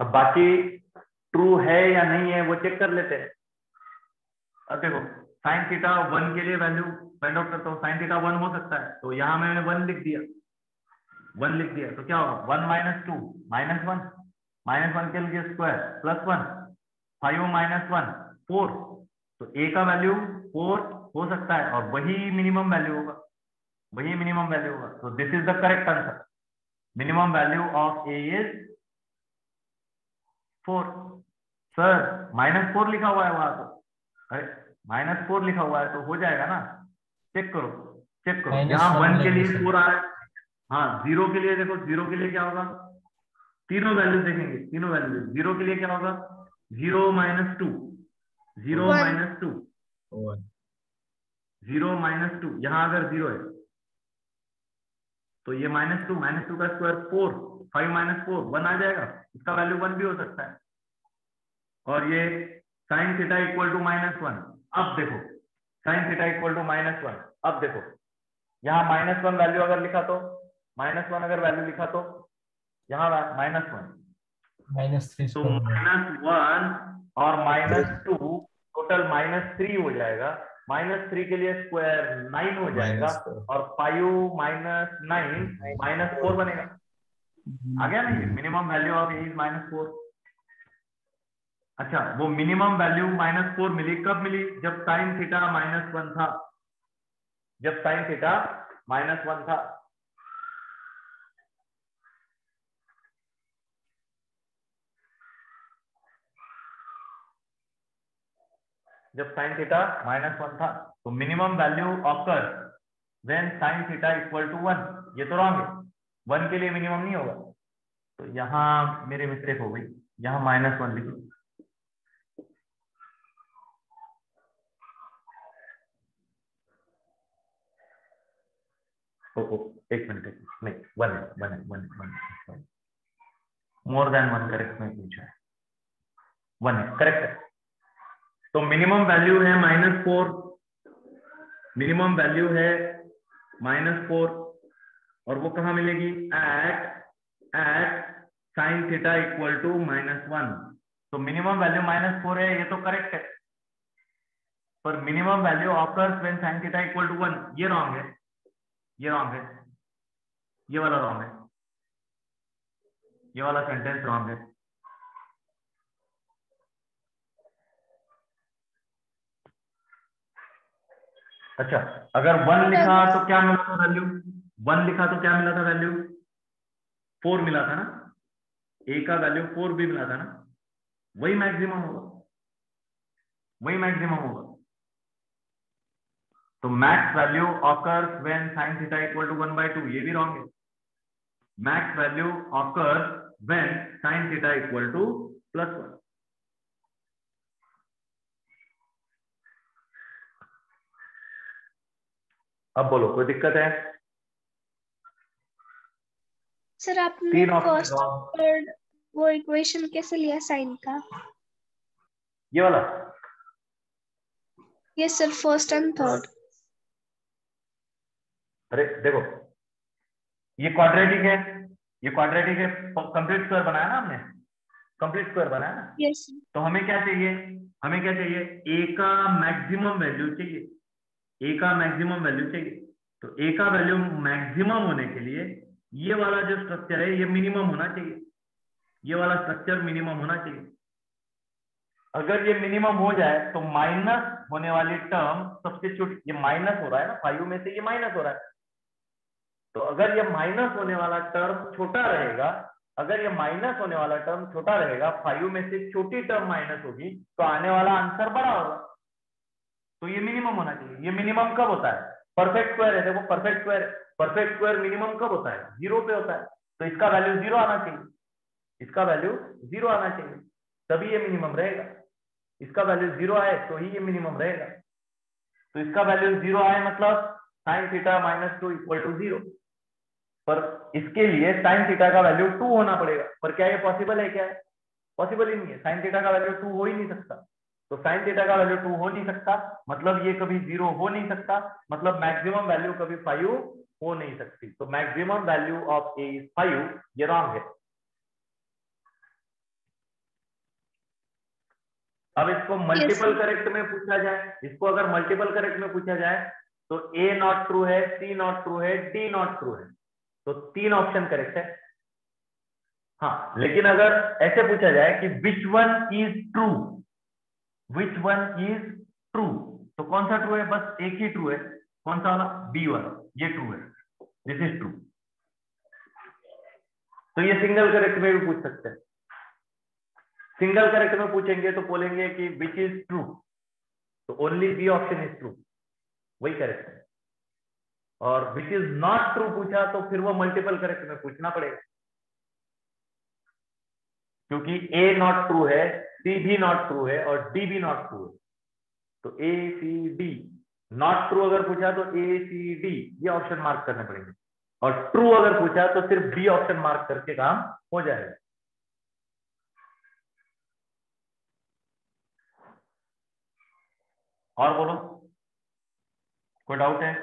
अब बाकी ट्रू है या नहीं है वो चेक कर लेते हैं। अब देखो, साइन थीटा 1 के लिए वैल्यू फाइंड आउट करता हूँ। साइन थीटा 1 हो सकता है, तो यहां मैंने 1 लिख दिया, 1 लिख दिया, तो क्या होगा? 1 - 2 -1, -1 के लिए स्क्वायर +1, 5 - 1 4। तो a का वैल्यू 4 हो सकता है, और वही मिनिमम वैल्यू होगा, वही मिनिमम वैल्यू होगा। तो this is the correct answer. Minimum value of a is 4। Sir -4 लिखा हुआ है वहां, तो अरे -4 लिखा हुआ है तो हो जाएगा ना? चेक करो, चेक करो। यहाँ 1 के लिए 4 आ रहा है। हाँ, 0 के लिए देखो, 0 के लिए क्या होगा? तीनों वैल्यू देखेंगे, तीनों वैल्यू। 0 के लिए क्या होगा? 0 - 2, 0 1 - 2, 1 0 - 2। यहाँ अगर 0 है तो ये -2, -2 का स्क्वायर 4, 5 - 4 1 आ जाएगा। इसका वैल्यू 1 भी हो सकता है। और ये sin थीटा इक्वल टू -1। अब देखो sin थीटा इक्वल टू -1। अब देखो यहाँ -1 वैल्यू अगर लिखा तो, -1 अगर वैल्यू लिखा तो यहाँ -1 -3 तो स्क्वायर हो जाएगा। -1 और -2 टोटल -3 हो जाएगा। -3 के लिए स्क्वायर 9 हो जाएगा -4 और 5 - 9 -4 बनेगा। आ गया ना? ये minimum value of A is -4। अच्छा, वो मिनिमम वैल्यू -4 मिली कब मिली? जब sin थीटा -1 था। जब sin थीटा -1 था। जब sin थीटा -1 था तो minimum value occur when sin theta equal to 1। ये तो रॉन्ग है, 1 के लिए मिनिमम नहीं होगा। तो यहाँ मेरे मिस्टेक हो गई, यहाँ -1 लिखी। एक मिनट, नहीं 1 मोर देन 1 करेक्ट में पूछा है, 1 है करेक्ट है। तो मिनिमम वैल्यू है -4, मिनिमम वैल्यू है -4 और वो कहाँ मिलेगी? At sin theta equal to -1। तो मिनिमम वैल्यू -4 है, ये तो करेक्ट है। पर minimum value occurs when sin theta equal to 1, ये रॉन्ग है, ये रॉन्ग है, ये वाला रॉन्ग है, ये वाला सेंटेंस रॉन्ग है। अच्छा, अगर 1 लिखा तो क्या मिला था वैल्यू? 1 लिखा तो क्या मिला था वैल्यू? 4 मिला था ना? ए का वैल्यू 4 भी मिला था ना? वही मैक्सिमम होगा, वही मैक्सिमम होगा। तो max value occurs when sin theta equal to 1/2, ये भी रॉन्ग है। Max value occurs when sin theta equal to +1। अब बोलो, कोई दिक्कत है? सर आपने तीन ऑप्शन फर्स्ट रॉन्ग। थर्ड वो इक्वेशन कैसे लिया साइन का? ये वाला yes sir, first and third. अरे देखो, ये क्वाड्रेटिक है, ये क्वाड्रेटिक है, कंप्लीट स्क्वायर बनाया ना हमने, कंप्लीट स्क्वायर बनाया ना। यस तो हमें क्या चाहिए? हमें क्या चाहिए? ए का मैक्सिमम वैल्यू चाहिए, ए का मैक्सिमम वैल्यू चाहिए। तो ए का वैल्यू मैक्सिमम होने के लिए ये वाला जो स्ट्रक्चर है ये मिनिमम होना चाहिए, ये वाला स्ट्रक्चर मिनिमम होना चाहिए। अगर ये मिनिमम हो जाए तो माइनस होने वाली टर्म सबसे छोटी, ये माइनस हो रहा है ना 5 में से, ये माइनस हो रहा है। तो अगर ये माइनस होने वाला टर्म छोटा रहेगा, अगर ये माइनस होने वाला टर्म छोटा रहेगा, 5 में से छोटी टर्म माइनस होगी, तो आने वाला आंसर बड़ा होगा। तो ये मिनिमम होना चाहिए। ये मिनिमम कब होता है? परफेक्ट स्क्वायर है, देखो perfect square, perfect square minimum कब होता है? 0 पे होता है। तो इसका वैल्यू 0 आना चाहिए, इसका वैल्यू 0 आना चाहिए, तभी ये मिनिमम रहेगा। इसका वैल्यू 0 आए तो ही ये मिनिमम रहेगा। तो इसका वैल्यू 0 आए मतलब sin थीटा -2 इक्वल टू 0। पर इसके लिए sin थीटा का वैल्यू 2 होना पड़ेगा। पर क्या ये पॉसिबल है? क्या है? पॉसिबल ही नहीं है। sin थीटा का वैल्यू 2 हो ही नहीं सकता। तो sin थीटा का वैल्यू 2 हो नहीं सकता, मतलब ये कभी 0 हो नहीं सकता, मतलब मैक्सिमम वैल्यू कभी 5 हो नहीं सकती। तो maximum value of A is 5, ये रॉन्ग है। अब इसको मल्टीपल करेक्ट में पूछा जाए, इसको अगर मल्टीपल करेक्ट में पूछा जाए तो ए नॉट ट्रू है, सी नॉट ट्रू है, डी नॉट ट्रू है। तो 3 ऑप्शन करेक्ट है। हाँ, लेकिन अगर ऐसे पूछा जाए कि which one is true, which one is true, तो कौन सा ट्रू है? बस एक ही ट्रू है। कौन सा वाला? बी वाला, ये ट्रू है, दिस इज ट्रू। तो ये सिंगल करेक्ट में भी पूछ सकते हैं। सिंगल करेक्ट में पूछेंगे तो बोलेंगे कि विच इज ट्रू, तो only B option is true, वही करेक्ट है। और विच इज नॉट ट्रू पूछा तो फिर वो मल्टीपल करेक्ट में पूछना पड़ेगा। क्योंकि ए नॉट ट्रू है, सी भी नॉट ट्रू है और डी भी नॉट ट्रू है। तो ए सी डी नॉट ट्रू अगर पूछा तो ए सी डी ये ऑप्शन मार्क करने पड़ेंगे, और ट्रू अगर पूछा तो सिर्फ बी ऑप्शन मार्क करके काम हो जाएगा। और बोलो, कोई डाउट है?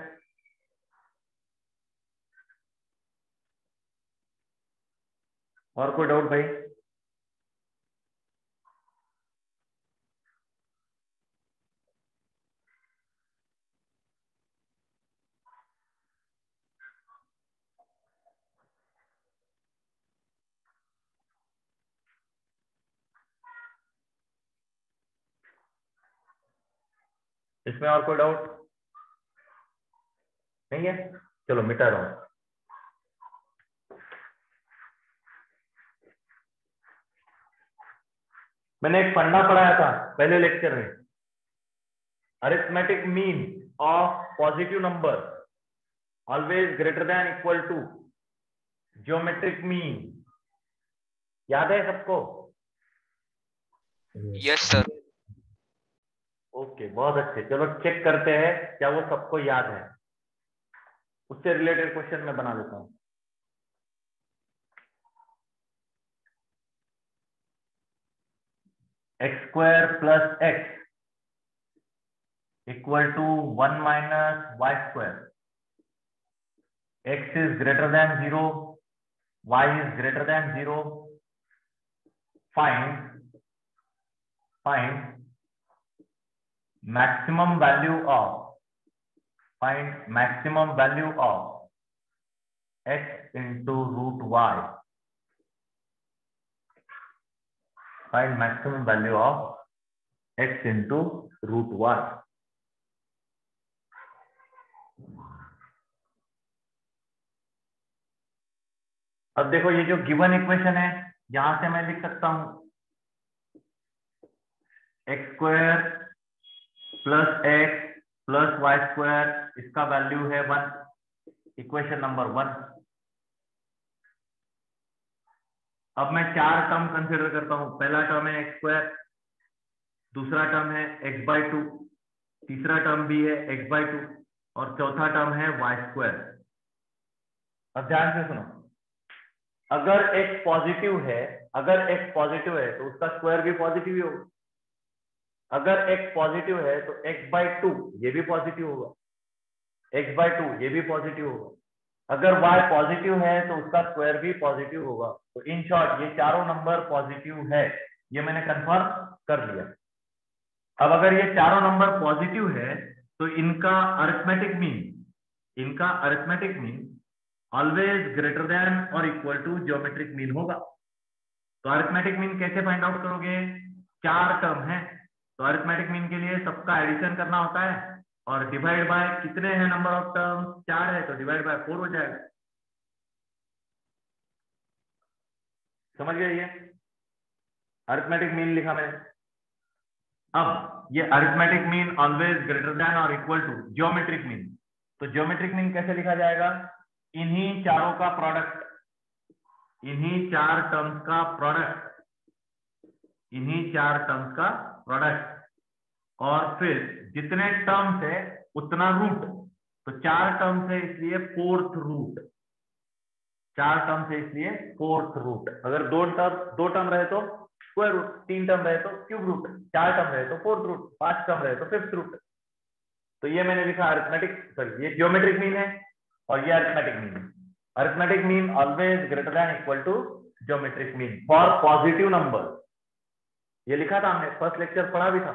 और कोई डाउट भाई? इसमें और कोई डाउट नहीं है? चलो मिटा रहा हूं। मैंने एक फंडा पढ़ाया था पहले लेक्चर में, arithmetic mean of positive number always greater than equal to geometric mean. याद है सबको? Yes sir. ओके, बहुत अच्छे। चलो चेक करते हैं क्या वो सबको याद है। उससे रिलेटेड क्वेश्चन मैं बना देता हूं। X square plus x equal to 1 minus y square. X is greater than 0, y is greater than 0। Find maximum value of x into root y. Find maximum value of x into root y. अब देखो ये जो गिवन इक्वेशन है, यहां से मैं लिख सकता हूं x square plus x plus y square, इसका वैल्यू है 1, इक्वेशन नंबर 1। अब मैं 4 टर्म कंसिडर करता हूं। पहला टर्म है एक्स स्क्वायर, दूसरा टर्म है x बाई 2, तीसरा टर्म भी है x बाई 2 और चौथा टर्म है वाई स्क्वायर। अब ध्यान से सुनो, अगर x पॉजिटिव है तो उसका स्क्वायर भी पॉजिटिव ही होगा। अगर x पॉजिटिव है तो x बाई 2 ये भी पॉजिटिव होगा, x बाई 2 ये भी पॉजिटिव होगा। अगर y पॉजिटिव है तो उसका स्क्वायर भी पॉजिटिव होगा। तो इन शॉर्ट ये चारों नंबर पॉजिटिव है, ये मैंने कंफर्म कर लिया। अब अगर ये चारों नंबर पॉजिटिव है तो इनका arithmetic mean always greater then और इक्वल टू ज्योमेट्रिक मीन होगा। तो अरिथमेटिक मीन कैसे फाइंड आउट करोगे? 4 टर्म है तो अरिथमेटिक मीन के लिए सबका एडिशन करना होता है और डिवाइड बाय कितने हैं नंबर ऑफ टर्म्स? 4 है तो डिवाइड बाय 4 हो जाएगा। समझ गए? ये अरिथमेटिक मीन लिखा मैंने। अब ये arithmetic mean always greater then और इक्वल टू ज्योमेट्रिक मीन, तो ज्योमेट्रिक मीन कैसे लिखा जाएगा? इन्हीं चारों का प्रोडक्ट, इन्हीं 4 टर्म्स का प्रोडक्ट, और फिर जितने टर्म्स है उतना रूट। तो 4 टर्म्स है इसलिए 4th रूट, 4 टर्म्स है इसलिए 4th रूट। अगर 2 टर्म रहे तो स्क्वायर रूट, 3 टर्म रहे तो क्यूब रूट, 4 टर्म रहे तो 4th रूट, 5 टर्म रहे तो 5th रूट। तो ये मैंने लिखा ये ज्योमेट्रिक मीन है और ये अरिथमेटिक मीन है। Arithmetic mean always greater than equal to geometric mean for positive number. ये लिखा था हमने, फर्स्ट लेक्चर पढ़ा भी था।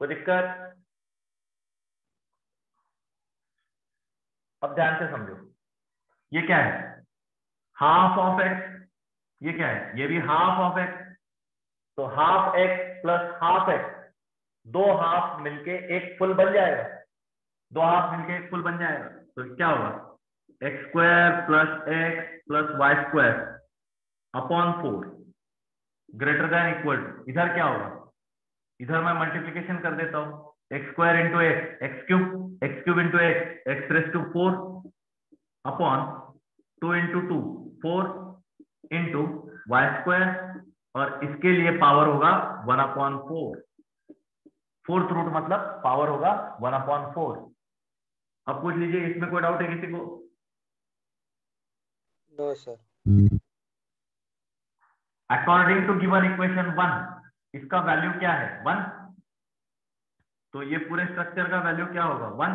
कोई दिक्कत? अब ध्यान से समझो, ये क्या है? Half of x. ये क्या है? ये भी हाफ ऑफ एक्स। तो half x plus half x, 2 half मिलके एक फुल बन जाएगा। 2 हाफ मिलके एक फुल बन जाएगा। तो क्या होगा? X square plus y square upon 4 greater than equal to, इधर क्या होगा? इधर मैं मल्टीप्लीकेशन कर देता हूं, x square into x, x cube into x, x raise to 4 upon 2 into 2 4 into y square, और इसके लिए पावर होगा 1/4, फोर्थ रूट मतलब पावर होगा 1/4। अब पूछ लीजिए, इसमें कोई डाउट है किसी को? No sir. According to given equation 1 इसका वैल्यू क्या है? 1। तो ये पूरे स्ट्रक्चर का वैल्यू क्या होगा? 1।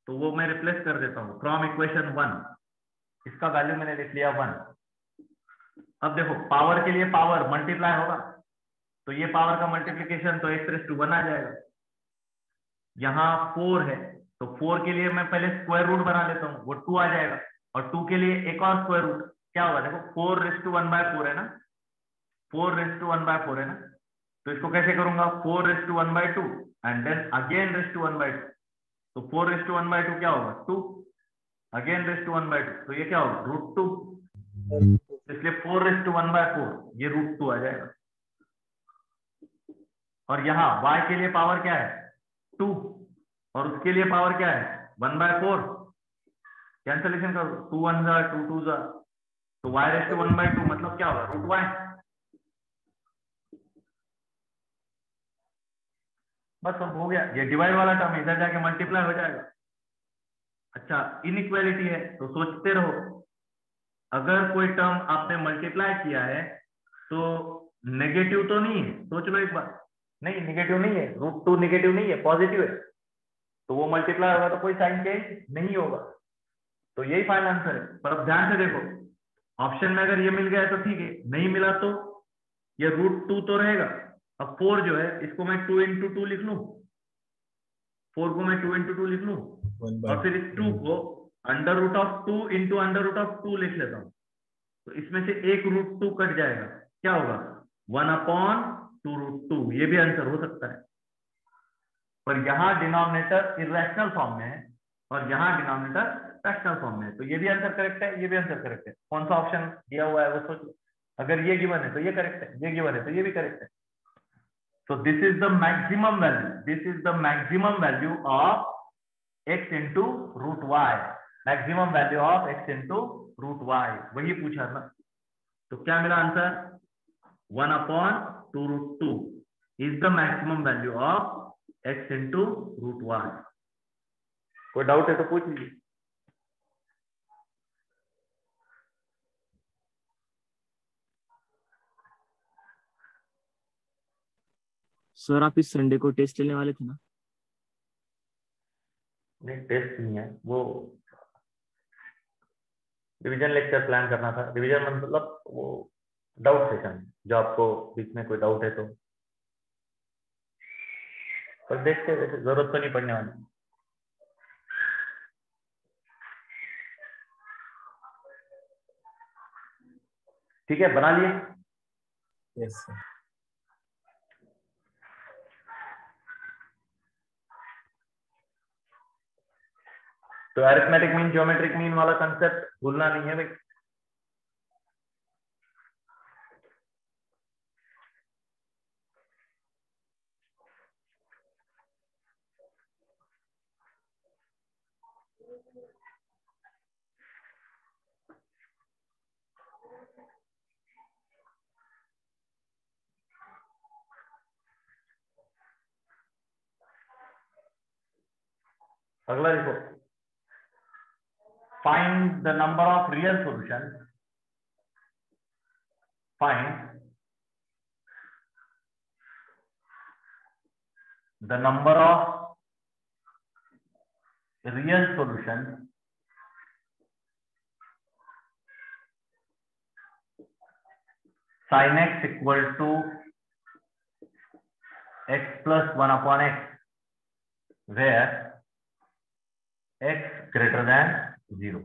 तो वो मैं रिप्लेस कर देता हूं फ्रॉम इक्वेशन 1, इसका वैल्यू मैंने लिख लिया 1। अब देखो, पावर के लिए पावर मल्टीप्लाई होगा, तो ये पावर का मल्टीप्लीकेशन तो x⁻1 आ जाएगा। यहाँ 4 है, तो 4 के लिए मैं पहले स्क्वायर रूट बना लेता हूँ, वो 2 आ जाएगा, और 2 के लिए एक और स्क्वायर रूट क्या होगा? देखो 4⁻1/4 है ना, 4⁻1/4 है ना, तो इसको कैसे करूंगा? 4⁻1/2 एंड देन अगेन ⁻1/2, तो 4⁻1/2 क्या होगा? 2, अगेन ⁻1/2, तो ये क्या होगा? √2, इसलिए 4⁻1/4 ये √2 आ जाएगा। और यहाँ y के लिए पावर क्या है? 2, और उसके लिए पावर क्या है? 1/4, कैंसलेशन करो, 2 1 जा 2 2 जा, तो y⁻1/2 मतलब क्या होगा? √y। बस अब हो गया, ये डिवाइड वाला टर्म इधर जाके मल्टीप्लाई हो जाएगा। अच्छा, इनइक्वालिटी है तो सोचते रहो, अगर कोई टर्म आपने मल्टीप्लाई किया है तो नेगेटिव तो नहीं है, सोच लो एक बार। नहीं, नेगेटिव नहीं है, √2 नेगेटिव नहीं है, पॉजिटिव है, तो वो मल्टीप्लाई होगा तो कोई साइन चेंज नहीं होगा, तो यही फाइनल आंसर है। पर अब ध्यान से देखो, ऑप्शन में अगर ये मिल गया तो ठीक है, नहीं मिला तो ये √2 तो रहेगा। अब 4 जो है इसको मैं 2 × 2 लिख लूं, 4 को मैं 2 × 2 लिख लूं, और फिर इस 2 को √2 × √2 लिख लेता हूं, तो इसमें से एक √2 कट जाएगा, क्या होगा? 1/2√2, ये भी आंसर हो सकता है। पर यहाँ डिनोमिनेटर इरेशनल फॉर्म में है और यहाँ डिनोमिनेटर रैशनल फॉर्म में है, तो ये भी आंसर करेक्ट है, ये भी आंसर करेक्ट है। कौन सा ऑप्शन दिया हुआ है वो सोच लो, अगर ये गिवन है तो ये करेक्ट है, ये गिवन है तो ये भी करेक्ट है। So this is the maximum value. This is the maximum value of x into √y. Maximum value of x into √y. वही पूछा ना, तो क्या मेरा answer? 1/2√2 is the maximum value of x into √y. कोई डाउट है तो पूछ लीजिए। सर आप इस संडे को टेस्ट लेने वाले थे ना? नहीं, टेस्ट नहीं है, वो रिवीजन लेक्चर प्लान करना था। रिवीजन मतलब वो डाउट सेशन, जो आपको बीच में कोई डाउट है तो, पर देखते हैं, वैसे जरूरत तो नहीं पड़ने वाली। ठीक है, बना लिए? Yes sir. तो अरिथमेटिक मीन, ज्योमेट्रिक मीन वाला कंसेप्ट भूलना नहीं है भाई। अगला देखो, find the number of real solutions. Find the number of real solutions sin x equal to x plus 1/x, where x greater than 0.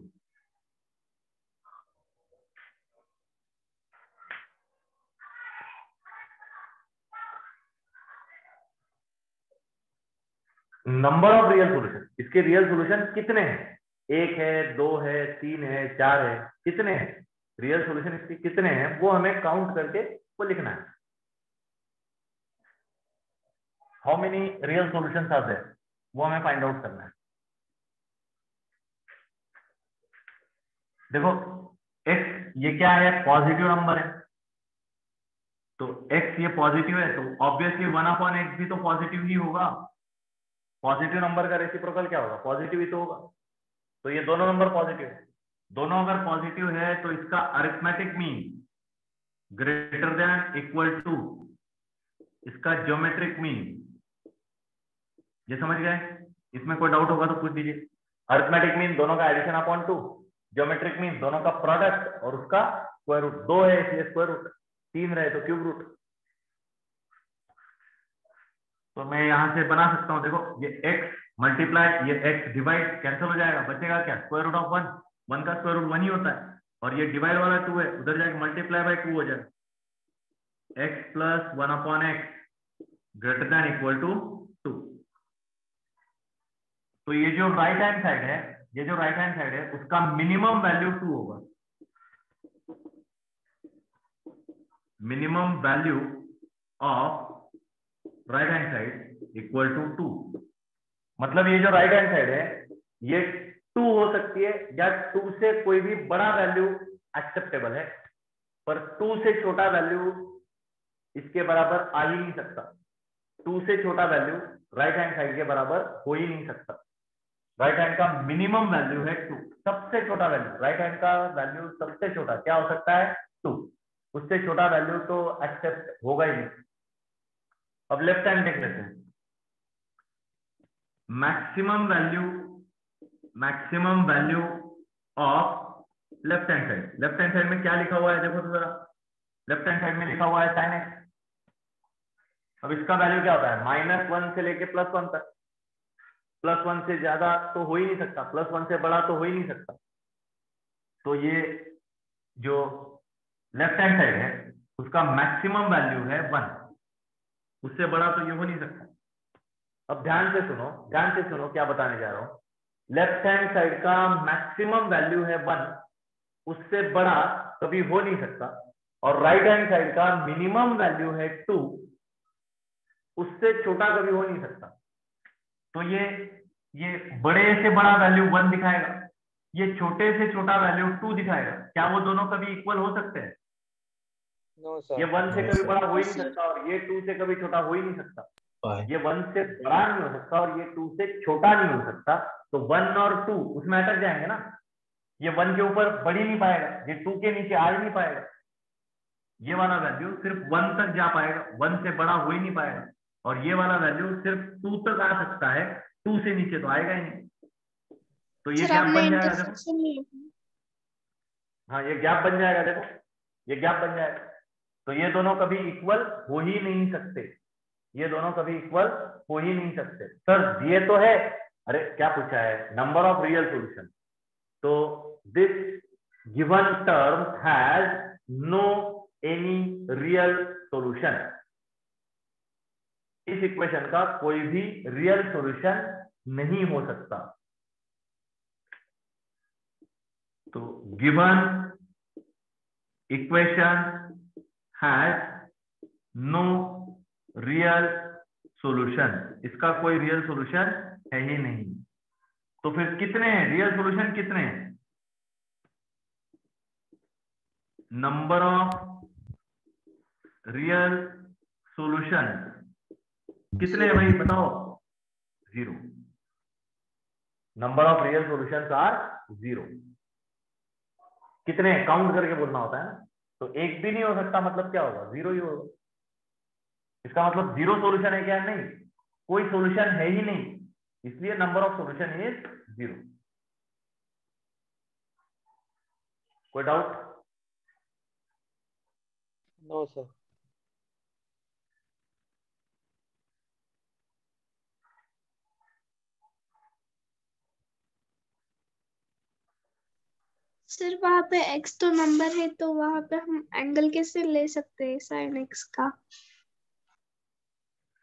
Number of real solution, इसके रियल सोल्यूशन कितने हैं? 1 है, 2 है, 3 है, 4 है, कितने हैं रियल सोल्यूशन इसके? कितने हैं वो हमें काउंट करके वो लिखना है। How many real solutions are there, वो हमें फाइंड आउट करना है। देखो x ये क्या है, पॉजिटिव नंबर है, तो x ये पॉजिटिव है तो ऑब्वियसली 1/x भी तो पॉजिटिव ही होगा। पॉजिटिव नंबर का रेसिप्रोकल क्या होगा, पॉजिटिव ही तो होगा। तो ये दोनों नंबर पॉजिटिव है, दोनों अगर पॉजिटिव है तो इसका arithmetic mean greater than equal to इसका ज्योमेट्रिक मीन। ये समझ गए? इसमें कोई डाउट होगा तो पूछ दीजिए। अरिथमेटिक मीन दोनों का एडिशन अपॉन 2, ज्योमेट्रिक मीन दोनों का प्रोडक्ट और उसका स्क्वायर रूट। 2 है इसलिए स्क्वायर रूट, 3 रहे तो क्यूब रूट। तो मैं यहां से बना सकता हूं, देखो ये x मल्टीप्लाई ये x डिवाइड कैंसिल हो जाएगा, बचेगा क्या, स्क्वायर रूट ऑफ 1। 1 का स्क्वायर रूट 1 ही होता है, और ये डिवाइड वाला 2 है, उधर जाके मल्टीप्लाई बाय 2 हो जाएगा। x plus 1/x greater than equal to 2। तो ये जो राइट हैंड साइड है, ये जो राइट हैंड साइड है उसका मिनिमम वैल्यू 2 होगा। Minimum value of right hand side equal to 2। मतलब ये जो राइट हैंड साइड है ये 2 हो सकती है, या 2 से कोई भी बड़ा वैल्यू एक्सेप्टेबल है, पर 2 से छोटा वैल्यू इसके बराबर आ ही नहीं सकता। 2 से छोटा वैल्यू राइट हैंड साइड के बराबर हो ही नहीं सकता। राइट हैंड का मिनिमम वैल्यू है 2, सबसे छोटा वैल्यू। राइट हैंड का वैल्यू सबसे छोटा क्या हो सकता है, 2। उससे छोटा वैल्यू तो एक्सेप्ट होगा ही नहीं। अब लेफ्ट हैंड देख लेते हैं। Maximum value of left hand side. Left hand side में क्या लिखा हुआ है देखो तो जरा। लेफ्ट हैंड साइड में लिखा हुआ है sin x। अब इसका वैल्यू क्या होता है, -1 से लेके +1 तक। +1 से ज्यादा तो हो ही नहीं सकता, +1 से बड़ा तो हो ही नहीं सकता। तो ये जो लेफ्ट हैंड साइड है उसका मैक्सिमम वैल्यू है 1, उससे बड़ा तो ये हो नहीं सकता। अब ध्यान से सुनो क्या बताने जा रहा हूं। लेफ्ट हैंड साइड का मैक्सिमम वैल्यू है 1, उससे बड़ा कभी हो नहीं सकता। और राइट हैंड साइड का मिनिमम वैल्यू है 2, उससे छोटा कभी हो नहीं सकता। तो ये बड़े से बड़ा वैल्यू 1 दिखाएगा, ये छोटे से छोटा वैल्यू 2 दिखाएगा। क्या वो दोनों कभी इक्वल हो सकते हैं? No sir. ये 1 से कभी बड़ा हो ही नहीं सकता और ये 2 से कभी छोटा हो ही नहीं सकता। ये 1 से बड़ा नहीं हो सकता और ये 2 से छोटा नहीं हो सकता। तो 1 और 2 उसमें अटक जाएंगे ना। ये 1 के ऊपर बढ़ ही नहीं पाएगा, ये 2 के नीचे आ ही नहीं पाएगा। ये वाला वैल्यू सिर्फ 1 तक जा पाएगा, 1 से बड़ा हो ही नहीं पाएगा। और ये वाला वैल्यू सिर्फ 2 तक आ सकता है, 2 से नीचे तो आएगा ही नहीं। तो ये गैप बन जाएगा देखो। हाँ ये गैप बन जाएगा देखो, ये गैप बन जाएगा। तो ये दोनों कभी इक्वल हो ही नहीं सकते, ये दोनों कभी इक्वल हो ही नहीं सकते। सर दिए तो है, अरे क्या पूछा है, नंबर ऑफ रियल सॉल्यूशन। तो this given term has no any real solution. इस इक्वेशन का कोई भी रियल सॉल्यूशन नहीं हो सकता। तो given equation has no real solution, इसका कोई रियल सॉल्यूशन है ही नहीं। तो फिर कितने हैं रियल सॉल्यूशन, कितने हैं? नंबर ऑफ रियल सॉल्यूशन कितने हैं भाई बताओ? 0। Number of real solutions are 0। कितने काउंट करके बोलना होता है ना। तो एक भी नहीं हो सकता, मतलब क्या होगा, 0 ही होगा। इसका मतलब 0 सॉल्यूशन है क्या? नहीं, कोई सॉल्यूशन है ही नहीं, इसलिए नंबर ऑफ सॉल्यूशन इज 0। कोई डाउट? No sir. सर वहां पे x तो नंबर है, तो वहां पे हम एंगल कैसे ले सकते हैं sin x का?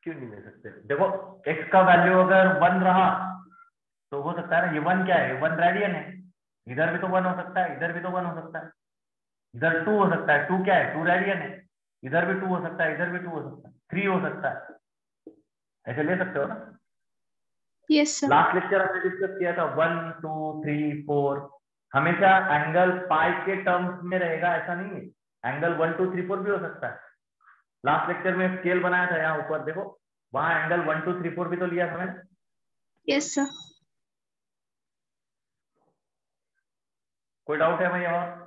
क्यों नहीं ले सकते? देखो x का वैल्यू अगर 1 रहा तो हो सकता है ना, ये 1 क्या है, 1 रेडियन है। इधर भी तो 1 हो सकता है, इधर भी तो 1 हो सकता है। इधर 2 हो सकता है, 2 क्या है, 2 रेडियन है। इधर भी 2 हो सकता है, इधर भी 2 हो सकता है, 3 हो सकता है। ऐसे ले सकते हो ना। Yes sir. लास्ट लेक्चर हमने डिस्कस किया था 1 2 3 4 हमेशा एंगल पाई के टर्म्स में रहेगा ऐसा नहीं है, एंगल 1 2 3 4 भी हो सकता है। लास्ट लेक्चर में स्केल बनाया था, यहाँ ऊपर देखो, वहां एंगल 1 2 3 4 भी तो लिया था मैंने। Yes sir. कोई डाउट है भाई और?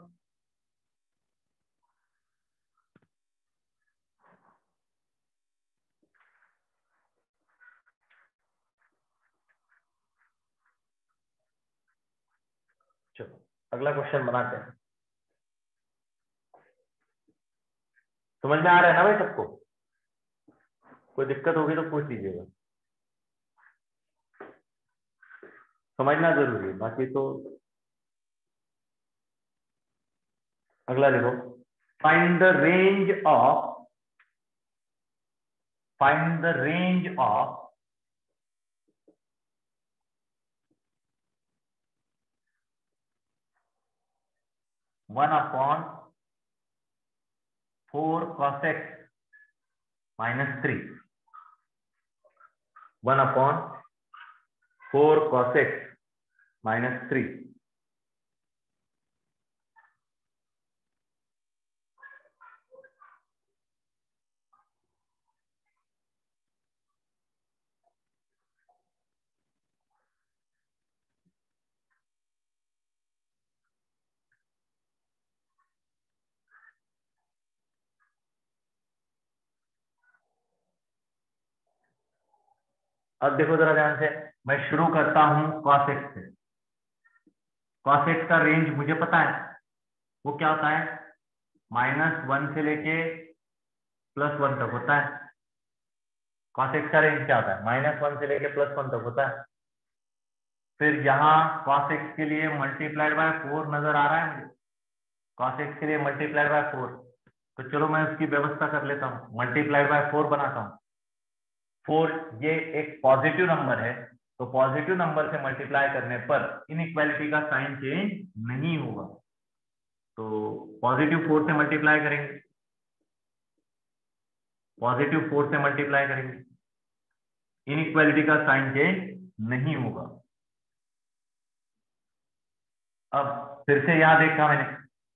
चलो अगला क्वेश्चन बनाते हैं। समझ में आ रहा है ना भाई सबको? कोई दिक्कत होगी तो पूछ लीजिएगा, समझना जरूरी है, बाकी तो। अगला देखो, find the range of 1/4 cos x - 3, 1/4 cos x - 3। अब देखो जरा ध्यान से, मैं शुरू करता हूं cos x से। cos x का रेंज मुझे पता है, वो क्या होता है, -1 से लेके +1 तक होता है। cos x का रेंज क्या होता है, -1 से लेके +1 तक होता है। फिर यहाँ cos x के लिए मल्टीप्लाइड बाय 4 नजर आ रहा है मुझे, cos x के लिए मल्टीप्लाइड बाय 4, तो चलो मैं उसकी व्यवस्था कर लेता हूँ, मल्टीप्लाइड बाय 4 बनाता हूँ। 4 ये एक पॉजिटिव नंबर है, तो पॉजिटिव नंबर से मल्टीप्लाई करने पर इनइक्वालिटी का साइन चेंज नहीं होगा, तो +4 से मल्टीप्लाई करेंगे, +4 से मल्टीप्लाई करेंगे, इनइक्वालिटी का साइन चेंज नहीं होगा। अब फिर से यहां देखा मैंने,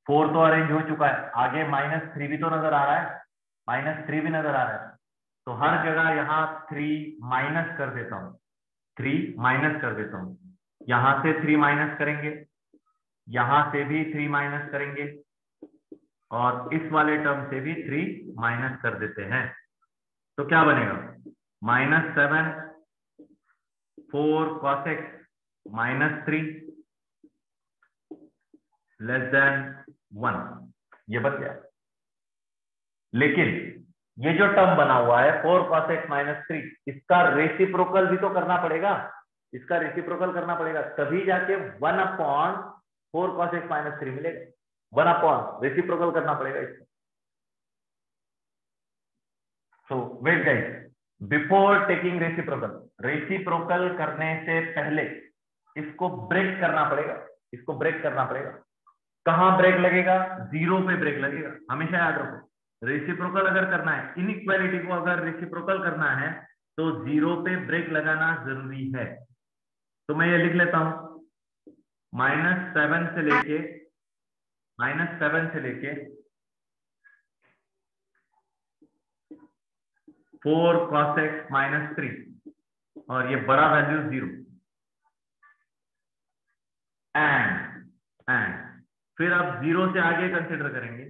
4 तो अरेंज हो चुका है, आगे -3 भी तो नजर आ रहा है, -3 भी नजर आ रहा है, तो हर जगह यहाँ 3 माइनस कर देता हूँ, 3 माइनस कर देता हूँ। यहां से 3 माइनस करेंगे, यहां से भी 3 माइनस करेंगे, और इस वाले टर्म से भी 3 माइनस कर देते हैं, तो क्या बनेगा, -7 4 cos x -3 < 1, ये बच गया। लेकिन ये जो टर्म बना हुआ है 4 cos x -3, इसका रेसिप्रोकल भी तो करना पड़ेगा, इसका रेसिप्रोकल करना पड़ेगा, तभी जाके 1/4 cos x -3 मिलेगा। 1/, रेसिप्रोकल करना पड़ेगा इसका। So wait guys, before taking reciprocal करने से पहले इसको ब्रेक करना पड़ेगा, इसको ब्रेक करना पड़ेगा। कहां ब्रेक लगेगा, 0 पे ब्रेक लगेगा, हमेशा याद रखो। रेसिप्रोकल अगर करना है, इनइक्वालिटी को अगर रेसिप्रोकल करना है तो 0 पे ब्रेक लगाना जरूरी है। तो मैं ये लिख लेता हूं, -7 से लेके 4 cos x -3, और ये बड़ा वैल्यू 0, एंड फिर आप 0 से आगे कंसिडर करेंगे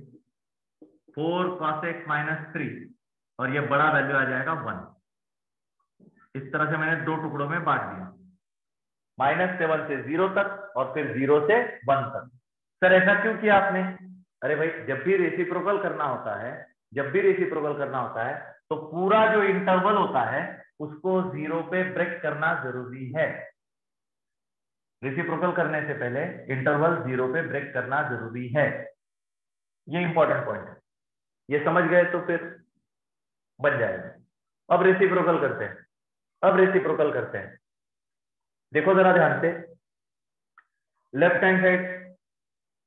4 cos x -3, और ये बड़ा वैल्यू आ जाएगा 1। इस तरह से मैंने 2 टुकड़ों में बांट दिया, -7 से 0 तक और फिर 0 से 1 तक। सर ऐसा क्यों किया आपने? अरे भाई, जब भी रेसिप्रोकल करना होता है तो पूरा जो इंटरवल होता है उसको 0 पे ब्रेक करना जरूरी है। रेसिप्रोकल करने से पहले इंटरवल 0 पे ब्रेक करना जरूरी है, ये इंपॉर्टेंट पॉइंट है। ये समझ गए तो फिर बन जाएगा। अब रेसिप्रोकल करते हैं, देखो जरा ध्यान से, left hand side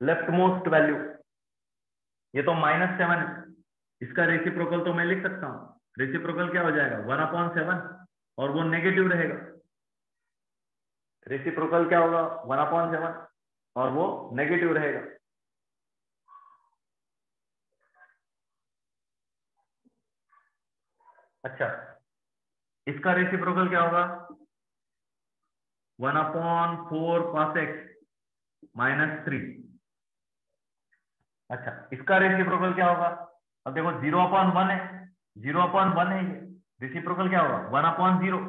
left most value, ये तो -7 है, इसका रेसिप्रोकल तो मैं लिख सकता हूं, रेसिप्रोकल क्या हो जाएगा, 1/7, और वो नेगेटिव रहेगा। रेसिप्रोकल क्या होगा 1/7 और वो नेगेटिव रहेगा। अच्छा, इसका रेसिप्रोकल क्या होगा 1/4 cos x -3। अच्छा, इसका रेसिप्रोकल क्या होगा? अब देखो 0/1 है, 0/1 है, ये रेसिप्रोकल क्या होगा 1/0।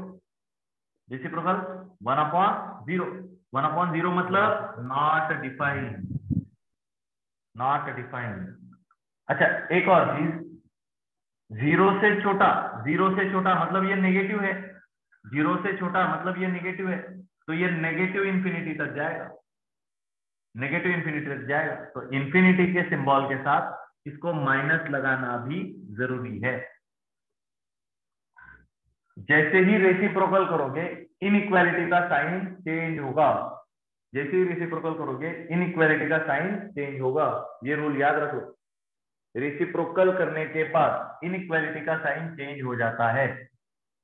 रेसिप्रोकल 1/0। 1/0 मतलब नॉट डिफाइंड, नॉट डिफाइंड। अच्छा, एक और चीज, 0 से छोटा, 0 से छोटा मतलब ये नेगेटिव है, 0 से छोटा मतलब ये नेगेटिव है, तो ये नेगेटिव इंफिनिटी तक जाएगा, नेगेटिव इंफिनिटी तक जाएगा। तो इंफिनिटी के सिंबल के साथ इसको माइनस लगाना भी जरूरी है। जैसे ही रेसिप्रोकल करोगे इनइक्वालिटी का साइन चेंज होगा, जैसे ही रेसिप्रोकल करोगे इनइक्वालिटी का साइन चेंज होगा, ये रूल याद रखो। रेसिप्रोकल करने के बाद इनइक्वालिटी का साइन चेंज हो जाता है।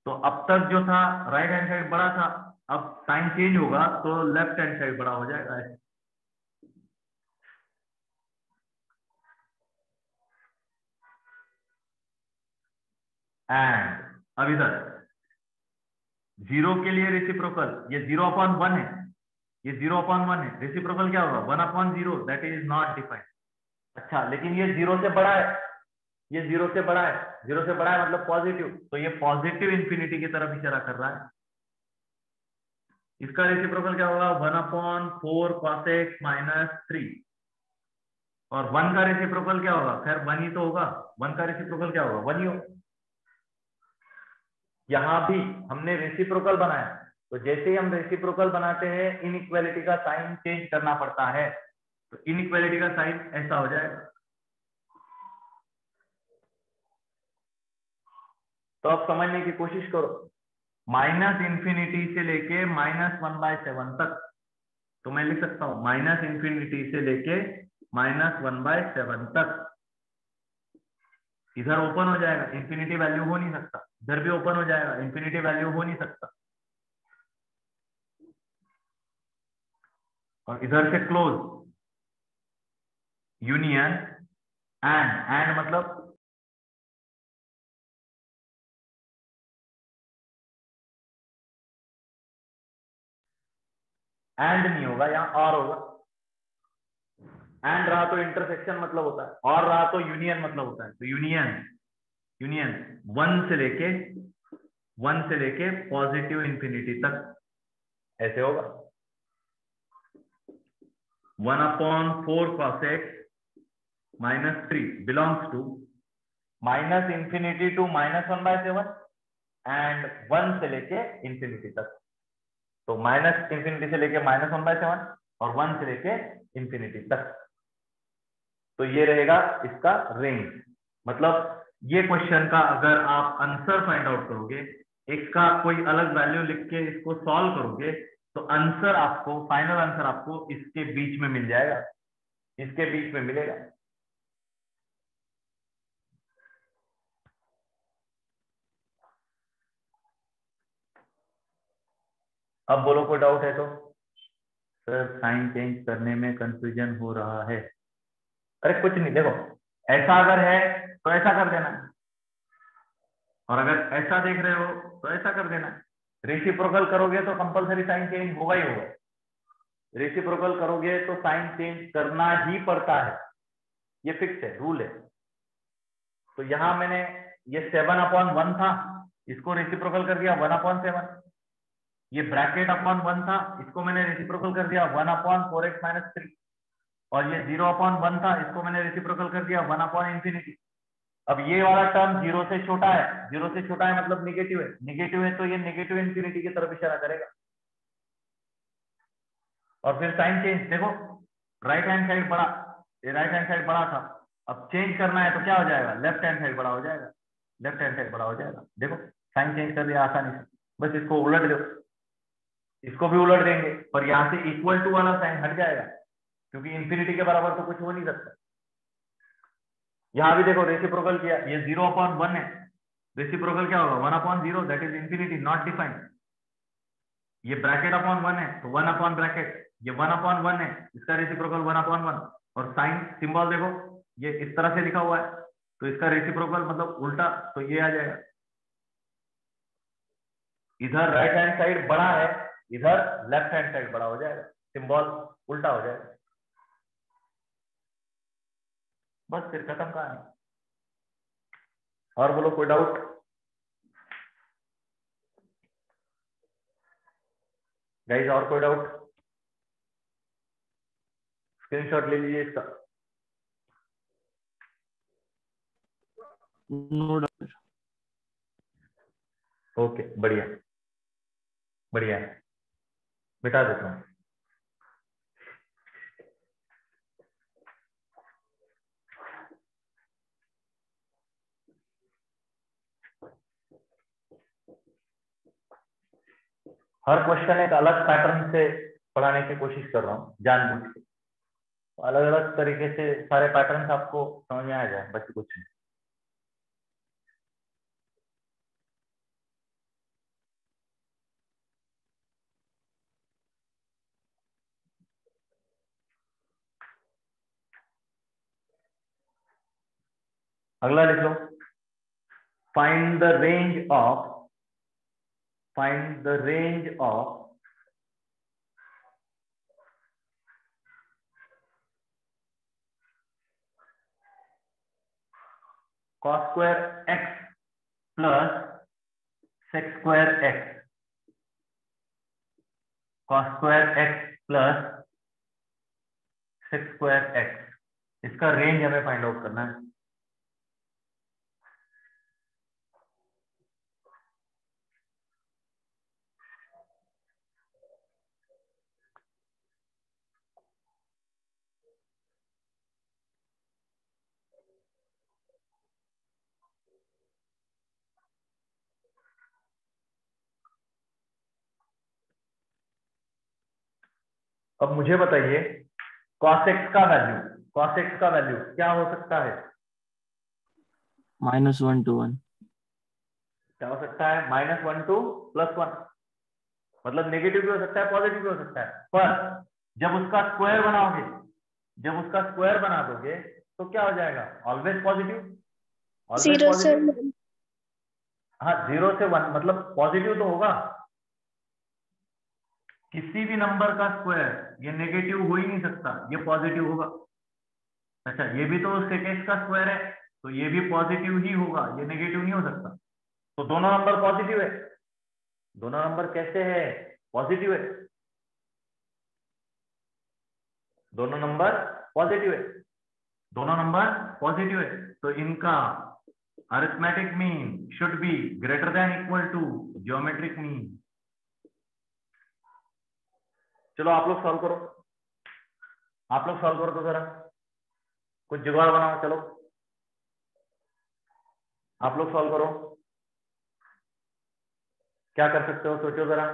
तो अब तक जो था राइट हैंड साइड बड़ा था, अब साइन चेंज होगा तो लेफ्ट हैंड साइड बड़ा हो जाएगा। एंड अब इधर 0 के लिए रेसिप्रोकल, ये 0/1 है, ये 0/1 है, रेसिप्रोकल क्या होगा 1/0, दैट इज नॉट डिफाइंड। अच्छा, लेकिन ये 0 से बड़ा है, ये 0 से बड़ा है, 0 से बड़ा है मतलब पॉजिटिव, तो ये पॉजिटिव इंफिनिटी की तरफ इशारा कर रहा है। इसका रेसिप्रोकल क्या होगा 1/4 cos x -3। और 1 का रेसिप्रोकल क्या होगा, खैर 1 ही तो होगा, 1 का रेसिप्रोकल क्या होगा 1 ही होगा। यहां भी हमने रेसिप्रोकल बनाया, तो जैसे ही हम रेसिप्रोकल बनाते हैं इनइक्वालिटी का साइन चेंज करना पड़ता है, तो इनइक्वालिटी का साइन ऐसा हो जाएगा। तो अब समझने की कोशिश करो, -इंफिनिटी से लेके -1/7 तक, तो मैं लिख सकता हूं -इंफिनिटी से लेके -1/7 तक। इधर ओपन हो जाएगा, इंफिनिटी वैल्यू हो नहीं सकता, इधर भी ओपन हो जाएगा, इंफिनिटी वैल्यू हो नहीं सकता, और इधर से क्लोज, यूनियन, एंड मतलब एंड नहीं होगा, यहां और होगा। एंड रहा तो इंटरसेक्शन मतलब होता है, और रहा तो यूनियन मतलब होता है। तो यूनियन, यूनियन 1 से लेके पॉजिटिव इंफिनिटी तक ऐसे होगा। 1/4 cos x -3 belongs to -infinity to -1/7 and 1 से लेके इंफिनिटी तक। तो -इंफिनिटी से लेके -1/7 और 1 से लेके इंफिनिटी तक। तो ये रहेगा इसका रेंज। मतलब ये क्वेश्चन का अगर आप आंसर फाइंड आउट करोगे, इसका कोई अलग वैल्यू लिख के इसको सॉल्व करोगे, तो आंसर आपको, फाइनल आंसर आपको इसके बीच में मिल जाएगा, इसके बीच में मिलेगा। अब बोलो कोई डाउट है तो? सर साइन चेंज करने में कंफ्यूजन हो रहा है। अरे कुछ नहीं, देखो ऐसा अगर है तो ऐसा कर देना, और अगर ऐसा देख रहे हो तो ऐसा कर देना। रेसिप्रोकल करोगे तो कंपलसरी साइन चेंज होगा ही होगा, रेसिप्रोकल करोगे तो साइन चेंज करना ही पड़ता है, ये फिक्स है, रूल है। तो यहां मैंने ये 7/1 था, इसको रेसिप्रोकल कर दिया 1/7। ये ब्रैकेट अपॉन 1 था, इसको मैंने रेसिप्रोकल कर दिया 1/4x -3। और ये 0/1 था, इसको मैंने रेसिप्रोकल कर दिया 1/∞। अब ये वाला टर्म 0 से छोटा है, 0 से छोटा है मतलब निगेटिव है, निगेटिव है तो ये नेगेटिव इंफिनिटी की तरफ इशारा करेगा। और फिर साइन चेंज देखो, राइट हैंड साइड बड़ा, ये राइट हैंड साइड बड़ा था, अब चेंज करना है तो क्या हो जाएगा, लेफ्ट हैंड साइड बड़ा हो जाएगा, लेफ्ट हैंड साइड बड़ा हो जाएगा। देखो साइन चेंज कर दिया आसानी से, बस इसको उलट दो, इसको भी उलट देंगे, पर यहां से इक्वल टू वाला साइन हट जाएगा, क्योंकि इंफिनिटी के बराबर तो कुछ हो नहीं सकता। यहां भी देखो रेसिप्रोकल किया, ये 0/1 है, रेसिप्रोकल क्या होगा 1/0, that is infinity, not defined. ये ब्रैकेट अपॉन 1 है तो 1 अपॉन ब्रैकेट, ये 1/1 है, इसका रेसिप्रोकल 1/1। और साइन सिंबल देखो ये इस तरह से लिखा हुआ है, तो इसका रेसिप्रोकल मतलब उल्टा, तो ये आ जाएगा। इधर राइट हैंड साइड बड़ा है, इधर लेफ्ट हैंड साइड बड़ा हो जाएगा, सिंबल उल्टा हो जाएगा। बस फिर खत्म कहानी। और बोलो कोई डाउट? गाइस और कोई डाउट? स्क्रीनशॉट ले लीजिए इसका। No doubt. ओके बढ़िया बढ़िया, मिटा देता हूँ। हर क्वेश्चन एक अलग पैटर्न से पढ़ाने की कोशिश कर रहा हूँ जानबूझ के, अलग अलग तरीके से सारे पैटर्न्स आपको समझ में आ जाए, बस कुछ नहीं। अगला लिख लो, find the range of cos square x plus sec square x, cos square x plus sec square x, इसका रेंज हमें फाइंड आउट करना है। अब मुझे बताइए cos x का वैल्यू क्या हो सकता है? -1 to 1। क्या हो सकता है? -1 to +1, मतलब नेगेटिव भी हो सकता है, पॉजिटिव भी हो सकता है। पर जब उसका स्क्वायर बना दोगे तो क्या हो जाएगा? Always positive. 0 से 1। हाँ 0 से 1 मतलब पॉजिटिव तो होगा। किसी भी नंबर का स्क्वायर ये नेगेटिव हो ही नहीं सकता, ये पॉजिटिव होगा। अच्छा ये भी तो sec x का स्क्वायर है, तो ये भी पॉजिटिव ही होगा, ये नेगेटिव नहीं हो सकता। तो दोनों नंबर पॉजिटिव है। दोनों नंबर कैसे है? पॉजिटिव है। दोनों नंबर पॉजिटिव है। तो इनका arithmetic mean should be greater than equal to geometric mean. चलो आप लोग सॉल्व करो तो जरा कुछ जुगाड़ बनाओ। चलो आप लोग सॉल्व करो, क्या कर सकते हो सोचो जरा।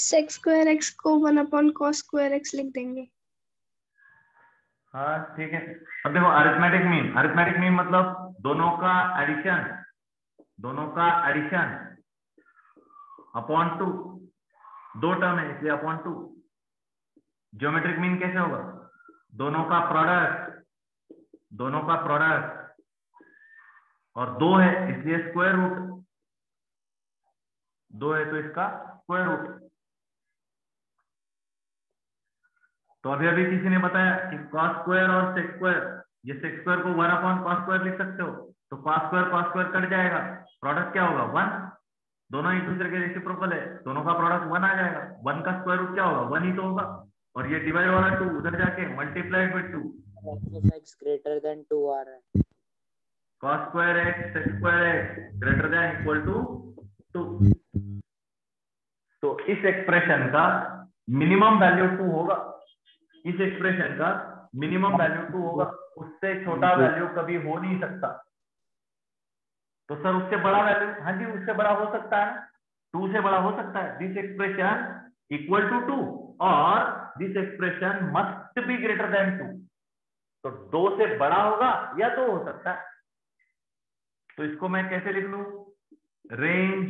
sec square x को 1/cos square x लिख देंगे। हाँ ठीक है। अब देखो अरिथमेटिक मीन मतलब दोनों का एडिशन अपॉन 2, 2 टर्म है इसलिए अपॉन 2। ज्योमेट्रिक मीन कैसे होगा? दोनों का प्रोडक्ट और 2 है इसलिए स्क्वायर रूट, 2 है तो इसका स्क्वायर रूट। तो अभी किसी ने बताया कि cos स्क्वायर और sec स्क्वायर, ये sec स्क्वायर को 1/cos स्क्वायर लिख सकते हो, तो cos स्क्वायर कट जाएगा, प्रोडक्ट क्या होगा 1। दोनों एक दूसरे के रेसिप्रोकल है, दोनों का प्रोडक्ट 1 आ जाएगा। 1 का स्क्वायर रूट क्या होगा? 1 ही तो होगा। और ये डिवाइड वाला 2 उधर जाके multiplied by 2, x greater than 2 आ रहा है। cos square x sec square x greater than equal to 2। तो इस एक्सप्रेशन का मिनिमम वैल्यू 2 होगा। उससे छोटा वैल्यू कभी हो नहीं सकता। तो सर उससे बड़ा वैल्यू, हाँ जी उससे बड़ा हो सकता है, 2 से बड़ा हो सकता है। दिस एक्सप्रेशन इक्वल टू 2 और this expression must be greater then 2। तो 2 से बड़ा होगा या 2 हो सकता है। तो इसको मैं कैसे लिख लूं? रेंज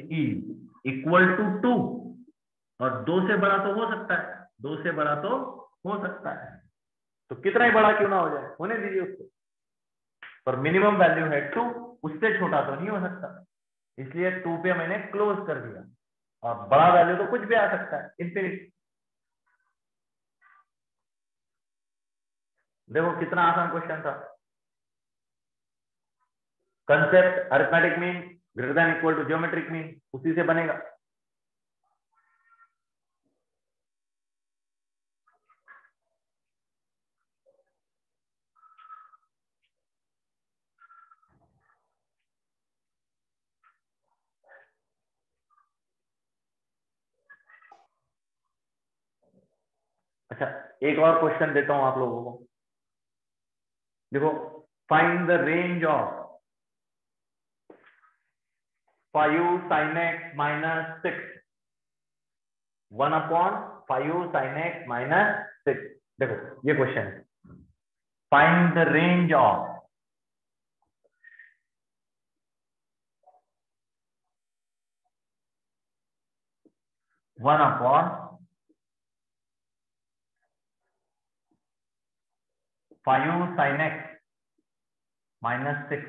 इज इक्वल टू 2 और 2 से बड़ा तो हो सकता है, 2 से बड़ा तो हो सकता है। तो कितना ही बड़ा क्यों ना हो जाए, होने दीजिए उसको, पर मिनिमम वैल्यू है 2, उससे छोटा तो नहीं हो सकता, इसलिए 2 पे मैंने क्लोज कर दिया। और बड़ा वैल्यू तो कुछ भी आ सकता है, इंफिनिटी। देखो कितना आसान क्वेश्चन था। Concept arithmetic mean greater than equal to geometric mean, उसी से बनेगा। अच्छा एक और क्वेश्चन देता हूं आप लोगों को। देखो, find the range of 5 sin x minus 6, 1/5 sin x minus 6। देखो ये क्वेश्चन है, find the range of 1/5 sin x minus 6।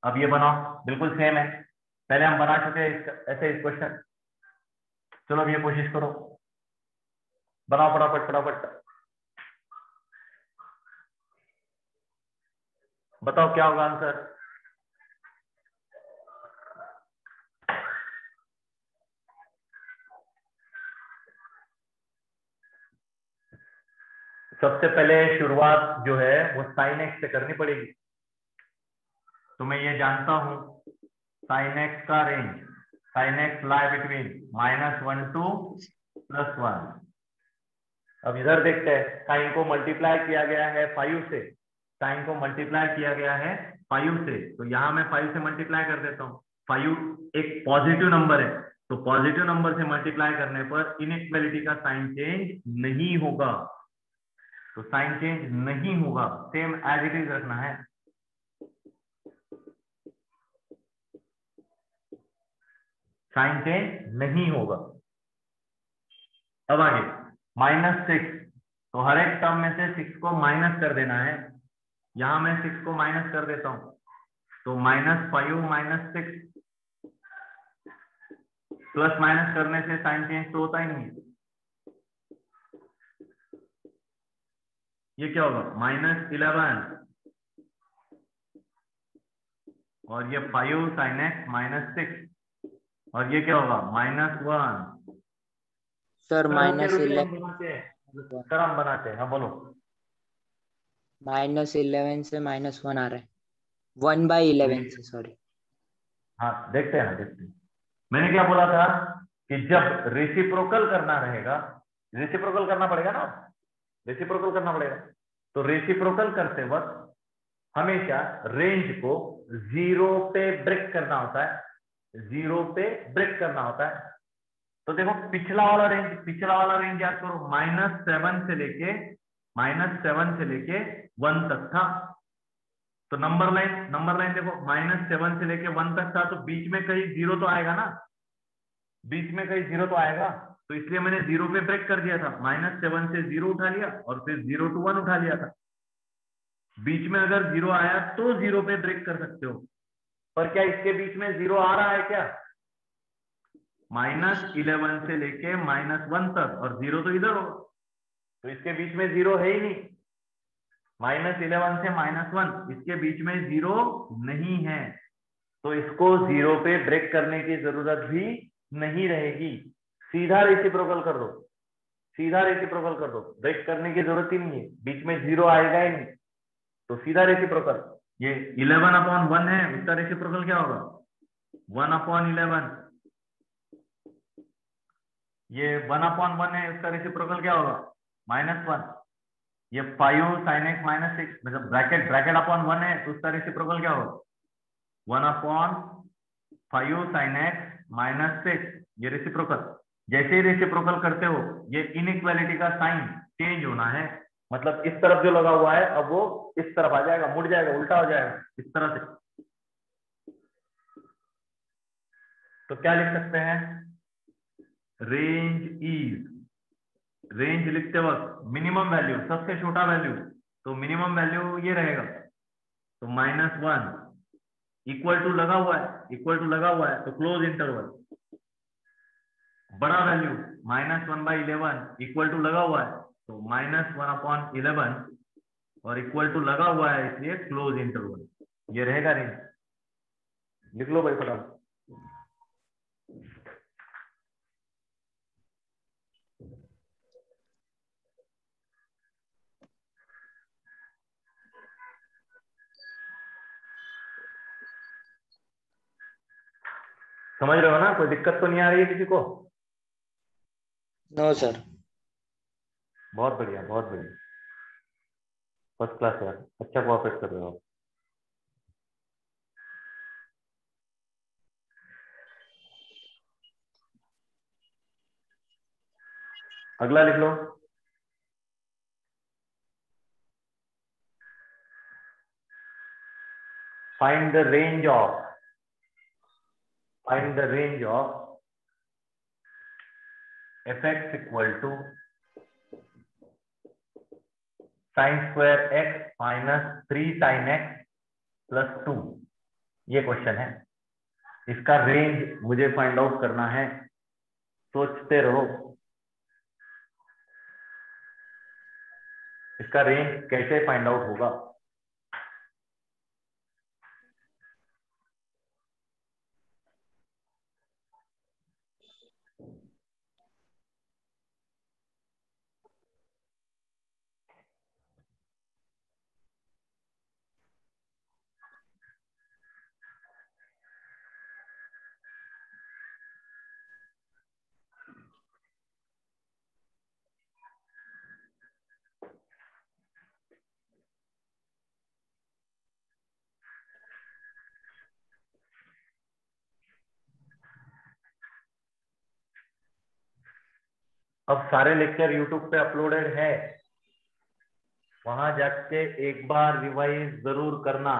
अब ये बनाओ, बिल्कुल सेम है, पहले हम बना चुके हैं ऐसे इस क्वेश्चन। चलो अब ये कोशिश करो, बनाओ फटाफट फटाफट, बताओ क्या होगा आंसर। सबसे पहले शुरुआत जो है वो sin x से करनी पड़ेगी। तो मैं ये जानता हूं sin x का range, sin x lie between -1 to +1। अब इधर देखते हैं, साइन को मल्टीप्लाई किया गया है 5 से, साइन को मल्टीप्लाई किया गया है 5 से, तो यहां मैं 5 से मल्टीप्लाई कर देता हूँ। 5 एक पॉजिटिव नंबर है, तो पॉजिटिव नंबर से मल्टीप्लाई करने पर इनइक्वालिटी का साइन चेंज नहीं होगा, तो साइन चेंज नहीं होगा, सेम एज इट इज रखना है। साइन चेंज नहीं होगा। अब आगे -6, तो हर एक टर्म में से 6 को माइनस कर देना है। यहां मैं 6 को माइनस कर देता हूं, तो -5 -6, प्लस माइनस करने से साइन चेंज तो होता ही नहीं है। ये क्या होगा, -11 और ये 5 sin x -6, और ये क्या होगा -1। सर -11 बनाते हैं, हाँ बोलो। -11 से -1 आ रहा है, 1/11 से, सॉरी। हाँ देखते हैं ना, देखते हैं। मैंने क्या बोला था कि जब रेसिप्रोकल करना रहेगा, रेसिप्रोकल करना पड़ेगा ना, रेसिप्रोकल करना पड़ेगा, तो रेसिप्रोकल करते वक्त हमेशा रेंज को 0 पे ब्रेक करना होता है, 0 पे ब्रेक करना होता है। तो देखो पिछला वाला रेंज याद करो, -7 से लेके 1 तक था। तो नंबर लाइन देखो, -7 से लेके 1 तक था, तो बीच में कहीं 0 तो आएगा ना, बीच में कहीं 0 तो आएगा, तो इसलिए मैंने 0 पे ब्रेक कर दिया था। -7 से 0 उठा लिया और फिर 0 to 1 उठा लिया था। बीच में अगर 0 आया तो 0 पे ब्रेक कर सकते हो, पर क्या इसके बीच में 0 आ रहा है क्या? -11 से लेके -1 तक, और 0 तो इधर होगा, तो इसके बीच में 0 है ही नहीं। -11 से -1, इसके बीच में 0 नहीं है, तो इसको 0 पे ब्रेक करने की जरूरत भी नहीं रहेगी। सीधा रेसिप्रोकल कर दो, सीधा रेसिप्रोकल कर दो, ब्रेक करने की जरूरत ही नहीं है, बीच में 0 आएगा ही नहीं, तो सीधा रेसिप्रोकल। ये 11/1 है, उसका रेसिप्रोकल क्या होगा 1/11। ये 1/1 है, उसका रेसिप्रोकल क्या होगा -1। ये 5 sin x माइनस 6, मतलब ब्रैकेट ब्रैकेट अपॉन 1 है तो उसका रेसिप्रोकल क्या होगा? 1 अपॉन 5 sin x माइनस 6, ये रेसिप्रोकल। जैसे ही रेसिप्रोकल करते हो ये इनइक्वालिटी का साइन चेंज होना है, मतलब इस तरफ जो लगा हुआ है अब वो इस तरफ आ जाएगा, मुड़ जाएगा, उल्टा हो जाएगा इस तरह से। तो क्या लिख सकते हैं? रेंज इज, रेंज लिखते वक्त मिनिमम वैल्यू, सबसे छोटा वैल्यू, तो मिनिमम वैल्यू ये रहेगा, तो -1 इक्वल टू लगा हुआ है, इक्वल टू लगा हुआ है तो क्लोज इंटरवल, बड़ा वैल्यू -1/11 इक्वल टू लगा हुआ है तो -1/11 और इक्वल टू लगा हुआ है इसलिए क्लोज इंटरवल, ये रहेगा रेंज। लिख लो भाई फटाफट। समझ रहे हो ना? कोई दिक्कत तो नहीं आ रही है किसी को? No sir. बहुत बढ़िया, बहुत बढ़िया, फर्स्ट क्लास यार, अच्छा कोऑपरेट कर रहे हो। अगला लिख लो। Find the range of, find the range of fx equal to sin square x minus 3 sin x plus 2, ये क्वेश्चन है। इसका रेंज मुझे फाइंड आउट करना है, सोचते रहो इसका रेंज कैसे फाइंड आउट होगा। अब सारे लेक्चर यूट्यूब पे अपलोडेड है, वहां जाके एक बार रिवाइज जरूर करना।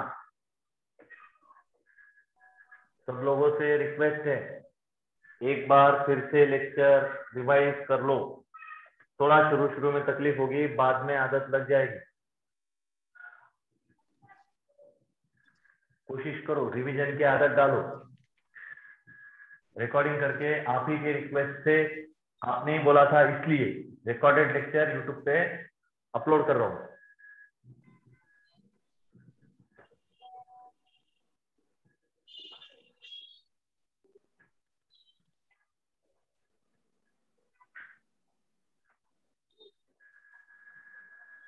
सब लोगों से रिक्वेस्ट है, एक बार फिर से लेक्चर रिवाइज कर लो। थोड़ा शुरू शुरू में तकलीफ होगी, बाद में आदत लग जाएगी। कोशिश करो, रिवीजन की आदत डालो। रिकॉर्डिंग करके आप ही के रिक्वेस्ट से, आपने ही बोला था इसलिए रिकॉर्डेड लेक्चर यूट्यूब पे अपलोड कर रहा हूं।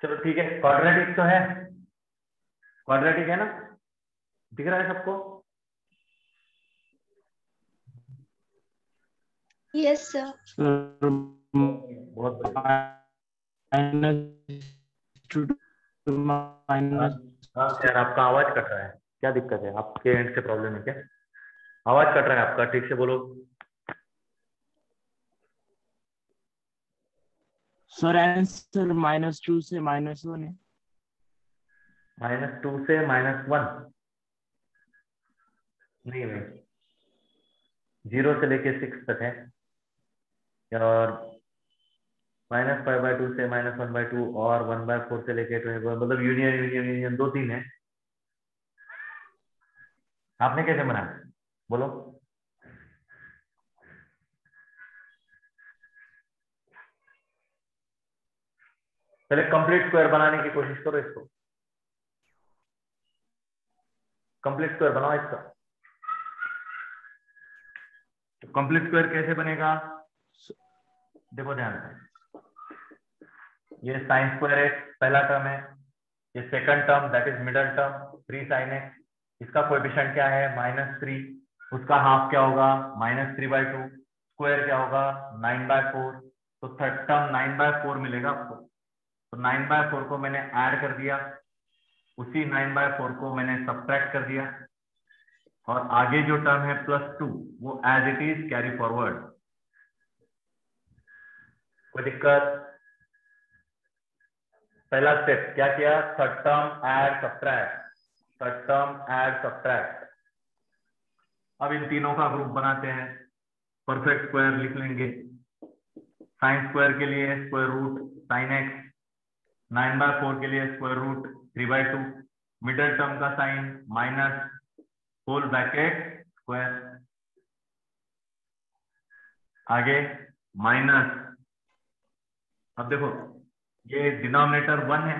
चलो ठीक है, क्वाड्रेटिक तो है, क्वाड्रेटिक है ना, दिख रहा है सबको? Yes sir. बहुत यार आपका आवाज कट रहा है, क्या दिक्कत है? आपके एंड से प्रॉब्लम है क्या? आवाज कट रहा है आपका, ठीक से बोलो। सर आंसर -2 से -1 है। -2 से -1 नहीं है, 0 से लेके 6 तक है, और -5/2 से -1/2 और 1/4 से लेके 24, मतलब यूनियन यूनियन यूनियन 2-3 है। आपने कैसे बनाया बोलो? पहले कंप्लीट स्क्वायर बनाने की कोशिश करो, इसको कंप्लीट स्क्वायर बनाओ इसका। तो कंप्लीट स्क्वायर कैसे बनेगा? देखो ध्यान से, ये साइन स्क्वायर एक्स पहला टर्म है, ये second term that is middle term 3 sin x, इसका कोएफिशिएंट क्या है? -3, उसका हाफ क्या होगा? -3/2, स्क्वायर क्या होगा? 9/4, तो थर्ड टर्म 9/4 मिलेगा आपको। तो 9/4 को मैंने ऐड कर दिया, उसी 9/4 को मैंने सब्ट्रैक्ट कर दिया, और आगे जो टर्म है +2 वो as it is carry forward. कोई दिक्कत? पहला स्टेप क्या किया? Third term add subtract, third term add subtract. अब इन तीनों का ग्रुप बनाते हैं, परफेक्ट स्क्वायर लिख लेंगे। साइन स्क्वायर के लिए स्क्वायर रूट साइन एक्स, 9/4 के लिए स्क्वायर रूट 3/2, मिडल टर्म का sign minus whole bracket square, आगे माइनस। अब देखो ये डिनोमिनेटर 1 है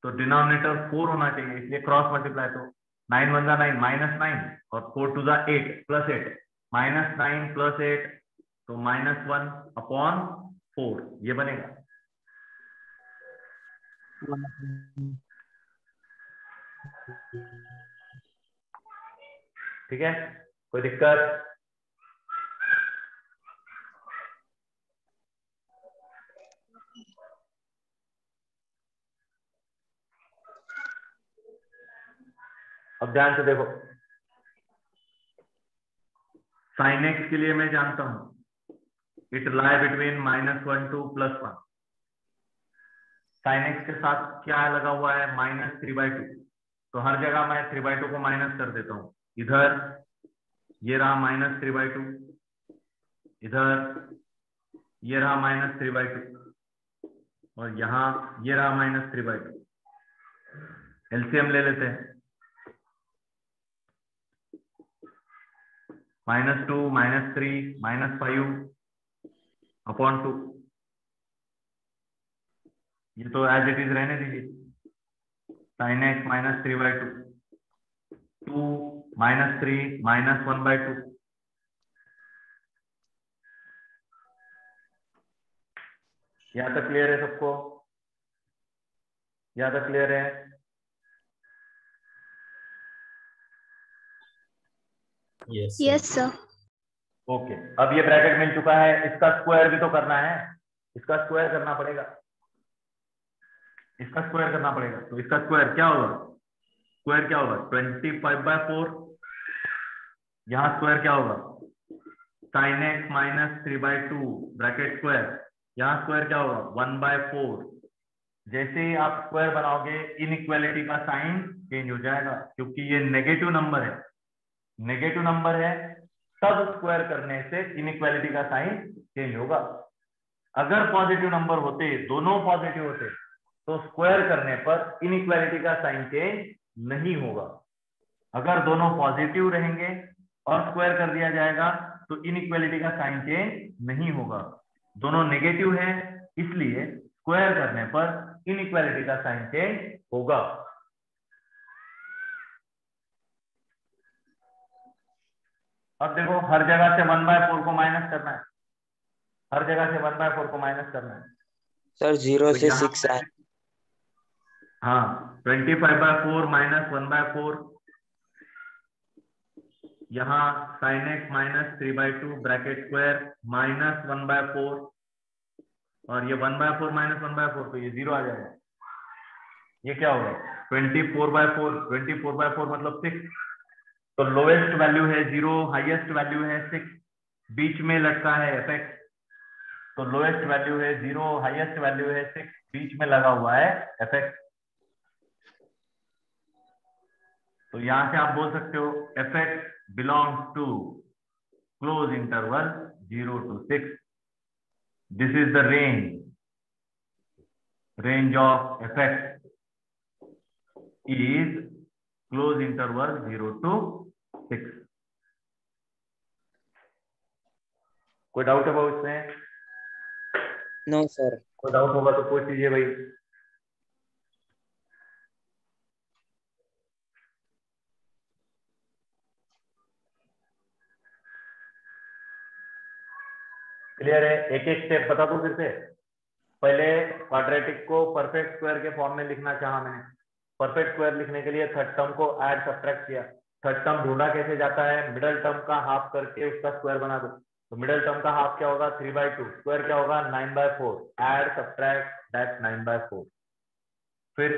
तो डिनोमिनेटर 4 होना चाहिए, इसलिए क्रॉस मल्टीप्लाई। तो 9 1 9 -9 और 4 2 8 +8, -9 +8 तो -1/4 ये बनेगा। ठीक है, कोई दिक्कत? अब ध्यान से देखो, साइन एक्स के लिए मैं जानता हूं it lie between -1 to +1। Sine x के साथ क्या लगा हुआ है? -3/2, तो हर जगह मैं 3/2 को माइनस कर देता हूं। इधर ये रहा -3/2, इधर ये रहा -3/2, और यहाँ ये रहा -3/2। एलसीएम ले लेते हैं, -2 -3 -5/2। ये तो एज इट इज रहने दीजिए। Sine x -3/2, 2 -3 -1/2। यहाँ तक क्लियर है सबको? यहाँ तक क्लियर है? Yes sir. ओके, अब ये ब्रैकेट मिल चुका है, इसका स्क्वायर भी तो करना है, इसका स्क्वायर करना पड़ेगा, इसका स्क्वायर करना पड़ेगा। तो इसका स्क्वायर क्या होगा? स्क्वायर क्या होगा? 25/4। यहाँ स्क्वायर क्या होगा? sin x -3/2 bracket square. यहाँ स्क्वायर क्या होगा? 1/4। जैसे ही आप स्क्वायर बनाओगे इनइक्वालिटी का साइन चेंज हो जाएगा, क्योंकि ये नेगेटिव नंबर है, नेगेटिव नंबर है, तब स्क्वायर करने से इनइक्वालिटी का साइन चेंज होगा। अगर पॉजिटिव नंबर होते, दोनों पॉजिटिव होते, तो स्क्वायर करने पर इनइक्वालिटी का साइन चेंज नहीं होगा। अगर दोनों पॉजिटिव रहेंगे और स्क्वायर कर दिया जाएगा तो इनइक्वालिटी का साइन चेंज नहीं होगा। दोनों नेगेटिव है, इसलिए स्क्वायर करने पर इनइक्वालिटी का साइन चेंज होगा। अब देखो हर जगह से 1/4 को माइनस करना है, हर जगह से 1/4 को माइनस करना है। सर 0 तो से 6 आए। हाँ, 25/4 -1/4, यहाँ sin x -3/2 ब्रैकेट स्क्वायर -1/4, और ये 1/4 -1/4 तो ये 0 आ जाएगा। ये क्या होगा? 24/4, 24/4 मतलब 6। तो लोएस्ट वैल्यू है 0, हाईएस्ट वैल्यू है 6, बीच में लटका है fx। तो लोएस्ट वैल्यू है 0, हाईएस्ट वैल्यू है 6, बीच में लगा हुआ है fx। तो यहां से आप बोल सकते हो fx belongs to close interval 0 to 6. This is the range of fx is close interval 0 to 6. कोई डाउट है भाई इसमें? No sir. कोई डाउट होगा तो पूछ लीजिए भाई। क्लियर है? एक एक स्टेप बता दूं फिर से। पहले क्वाड्रेटिक को परफेक्ट स्क्वायर के फॉर्म में लिखना चाहा मैंने। परफेक्ट स्क्वायर लिखने के लिए थर्ड टर्म को ऐड सब्ट्रैक्ट किया। थर्ड टर्म ढूंढा कैसे जाता है? मिडल टर्म का हाफ करके उसका स्क्वायर बना दो। तो मिडल टर्म का हाफ क्या होगा? 3/2। स्क्वायर क्या होगा? 9/4। Add subtract that 9/4। फिर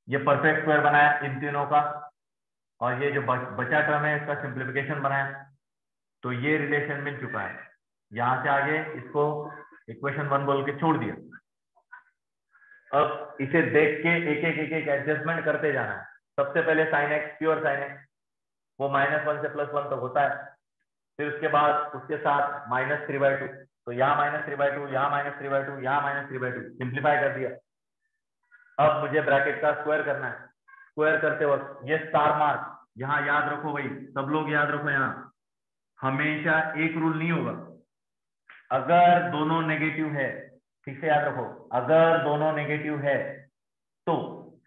ये परफेक्ट स्क्वायर बनाया इन तीनों का, और ये जो बचा टर्म है इसका सिंप्लीफिकेशन बनाया, तो ये रिलेशन मिल चुका है। यहां से आगे इसको इक्वेशन 1 बोल के छोड़ दिया। अब इसे देख के एक एक एडजस्टमेंट करते जाना है। सबसे पहले sin x, pure sin x, वो -1 से +1 तक होता है। फिर उसके बाद उसके साथ -3/2, तो यहाँ -3/2, यहाँ -3/2, यहाँ -3/2, सिंप्लीफाई कर दिया। अब मुझे ब्रैकेट का स्क्वायर करना है। स्क्वायर करते वक्त ये स्टार मार्क यहाँ याद रखो भाई, सब लोग याद रखो। यहाँ हमेशा एक रूल नहीं होगा, अगर दोनों नेगेटिव है, ठीक से याद रखो, अगर दोनों नेगेटिव है तो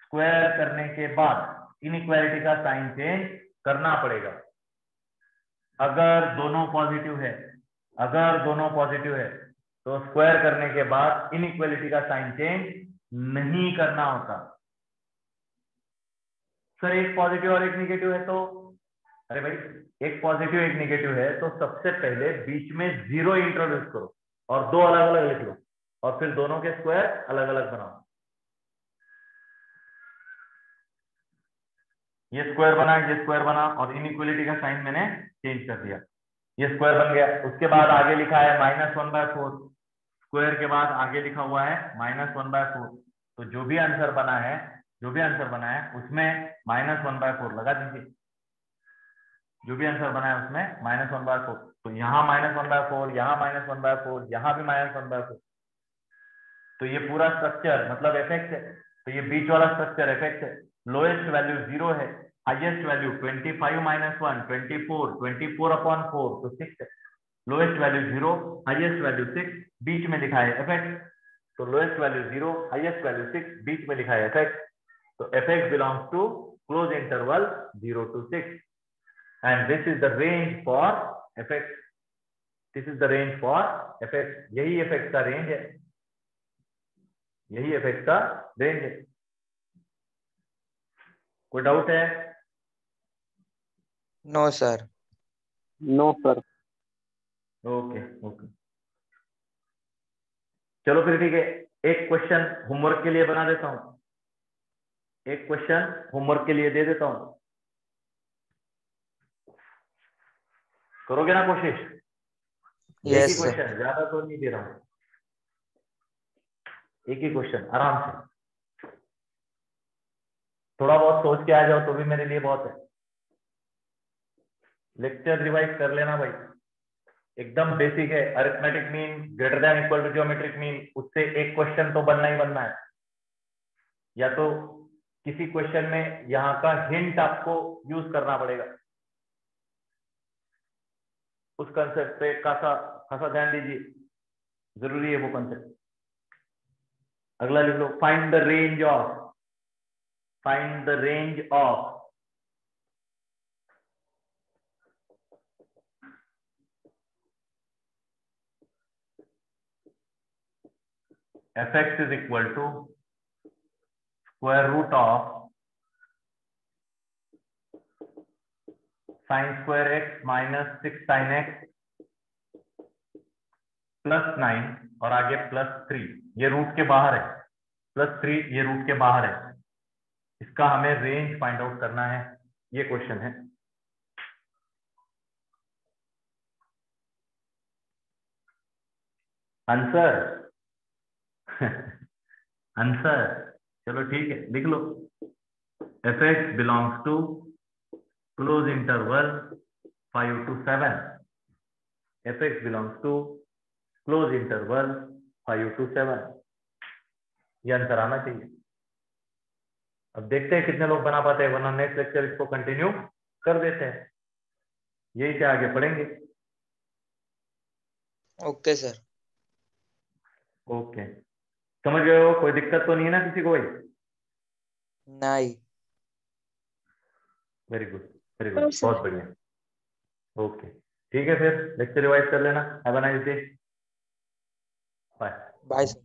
स्क्वायर करने के बाद इनइक्वालिटी का साइन चेंज करना पड़ेगा। अगर दोनों पॉजिटिव है, अगर दोनों पॉजिटिव है तो स्क्वायर करने के बाद इनइक्वालिटी का साइन चेंज नहीं करना होता। सर एक पॉजिटिव और एक नेगेटिव है तो, अरे भाई एक पॉजिटिव एक नेगेटिव है तो सबसे पहले बीच में 0 इंट्रोड्यूस करो और 2 अलग अलग लिख लो, और फिर दोनों के स्क्वायर अलग अलग बनाओ। ये स्क्वायर बना, ये स्क्वायर बना, और इनइक्वालिटी का साइन मैंने चेंज कर दिया, ये स्क्वायर बन गया। उसके बाद आगे लिखा है -1/4, स्क्वायर के बाद आगे लिखा हुआ है -1/4, तो जो भी आंसर बना है, जो भी आंसर बना है उसमें -1/4 लगा दीजिए। जो भी आंसर बना है उसमें -1/4, तो यहाँ -1/4, यहाँ -1/4, यहाँ भी -1/4, तो ये पूरा स्ट्रक्चर मतलब एफएक्स है। तो ये बीच वाला स्ट्रक्चर एफएक्स है। लोएस्ट वैल्यू 0 है, हाईएस्ट वैल्यू 25 - 1 24, 24/4 तो 6 है। लोएस्ट वैल्यू 0, हाईएस्ट वैल्यू 6, बीच में लिखा है एफएक्स। तो लोएस्ट वैल्यू 0, हाईएस्ट वैल्यू 6, बीच में लिखा है एफएक्स। तो f x belongs to close interval 0 to 6, and this is the range for fx. This is the range for fx. यही fx का रेंज है, यही fx का रेंज है। कोई डाउट है? No sir. No sir. Okay okay, चलो फिर ठीक है। एक क्वेश्चन होमवर्क के लिए बना देता हूं, एक क्वेश्चन होमवर्क के लिए दे देता हूं, करोगे ना कोशिश? एक ही क्वेश्चन, ज्यादा तो नहीं दे रहा हूं, एक ही क्वेश्चन, आराम से थोड़ा बहुत सोच के आ जाओ तो भी मेरे लिए बहुत है। लेक्चर रिवाइज कर लेना भाई, एकदम बेसिक है। Arithmetic mean greater than equal to geometric mean, उससे एक क्वेश्चन तो बनना ही बनना है। या तो किसी क्वेश्चन में यहाँ का हिंट आपको यूज करना पड़ेगा, उस कंसेप्ट पे खासा ध्यान दीजिए, जरूरी है वो कंसेप्ट। अगला लिख लो, find the range of, find the range of fx is equal to square root of sin square x minus 6 sin x plus 9 और आगे +3, ये रूट के बाहर है, +3 ये रूट के बाहर है। इसका हमें रेंज फाइंड आउट करना है, ये क्वेश्चन है। आंसर आंसर, चलो ठीक है, लिख लो। fx belongs to close interval 5 to 7, fx belongs to close interval 5 to 7, ये आंसर आना चाहिए। अब देखते हैं कितने लोग बना पाते हैं, वरना नेक्स्ट लेक्चर इसको कंटिन्यू कर देते हैं, यही से आगे पढ़ेंगे। Okay sir. ओके, समझ गए हो? कोई दिक्कत तो नहीं है ना किसी को भाई? नहीं। वेरी गुड, वेरी गुड, बहुत बढ़िया। ओके ठीक है, फिर लेक्चर रिवाइज कर लेना। Have a nice day, bye. Bye sir.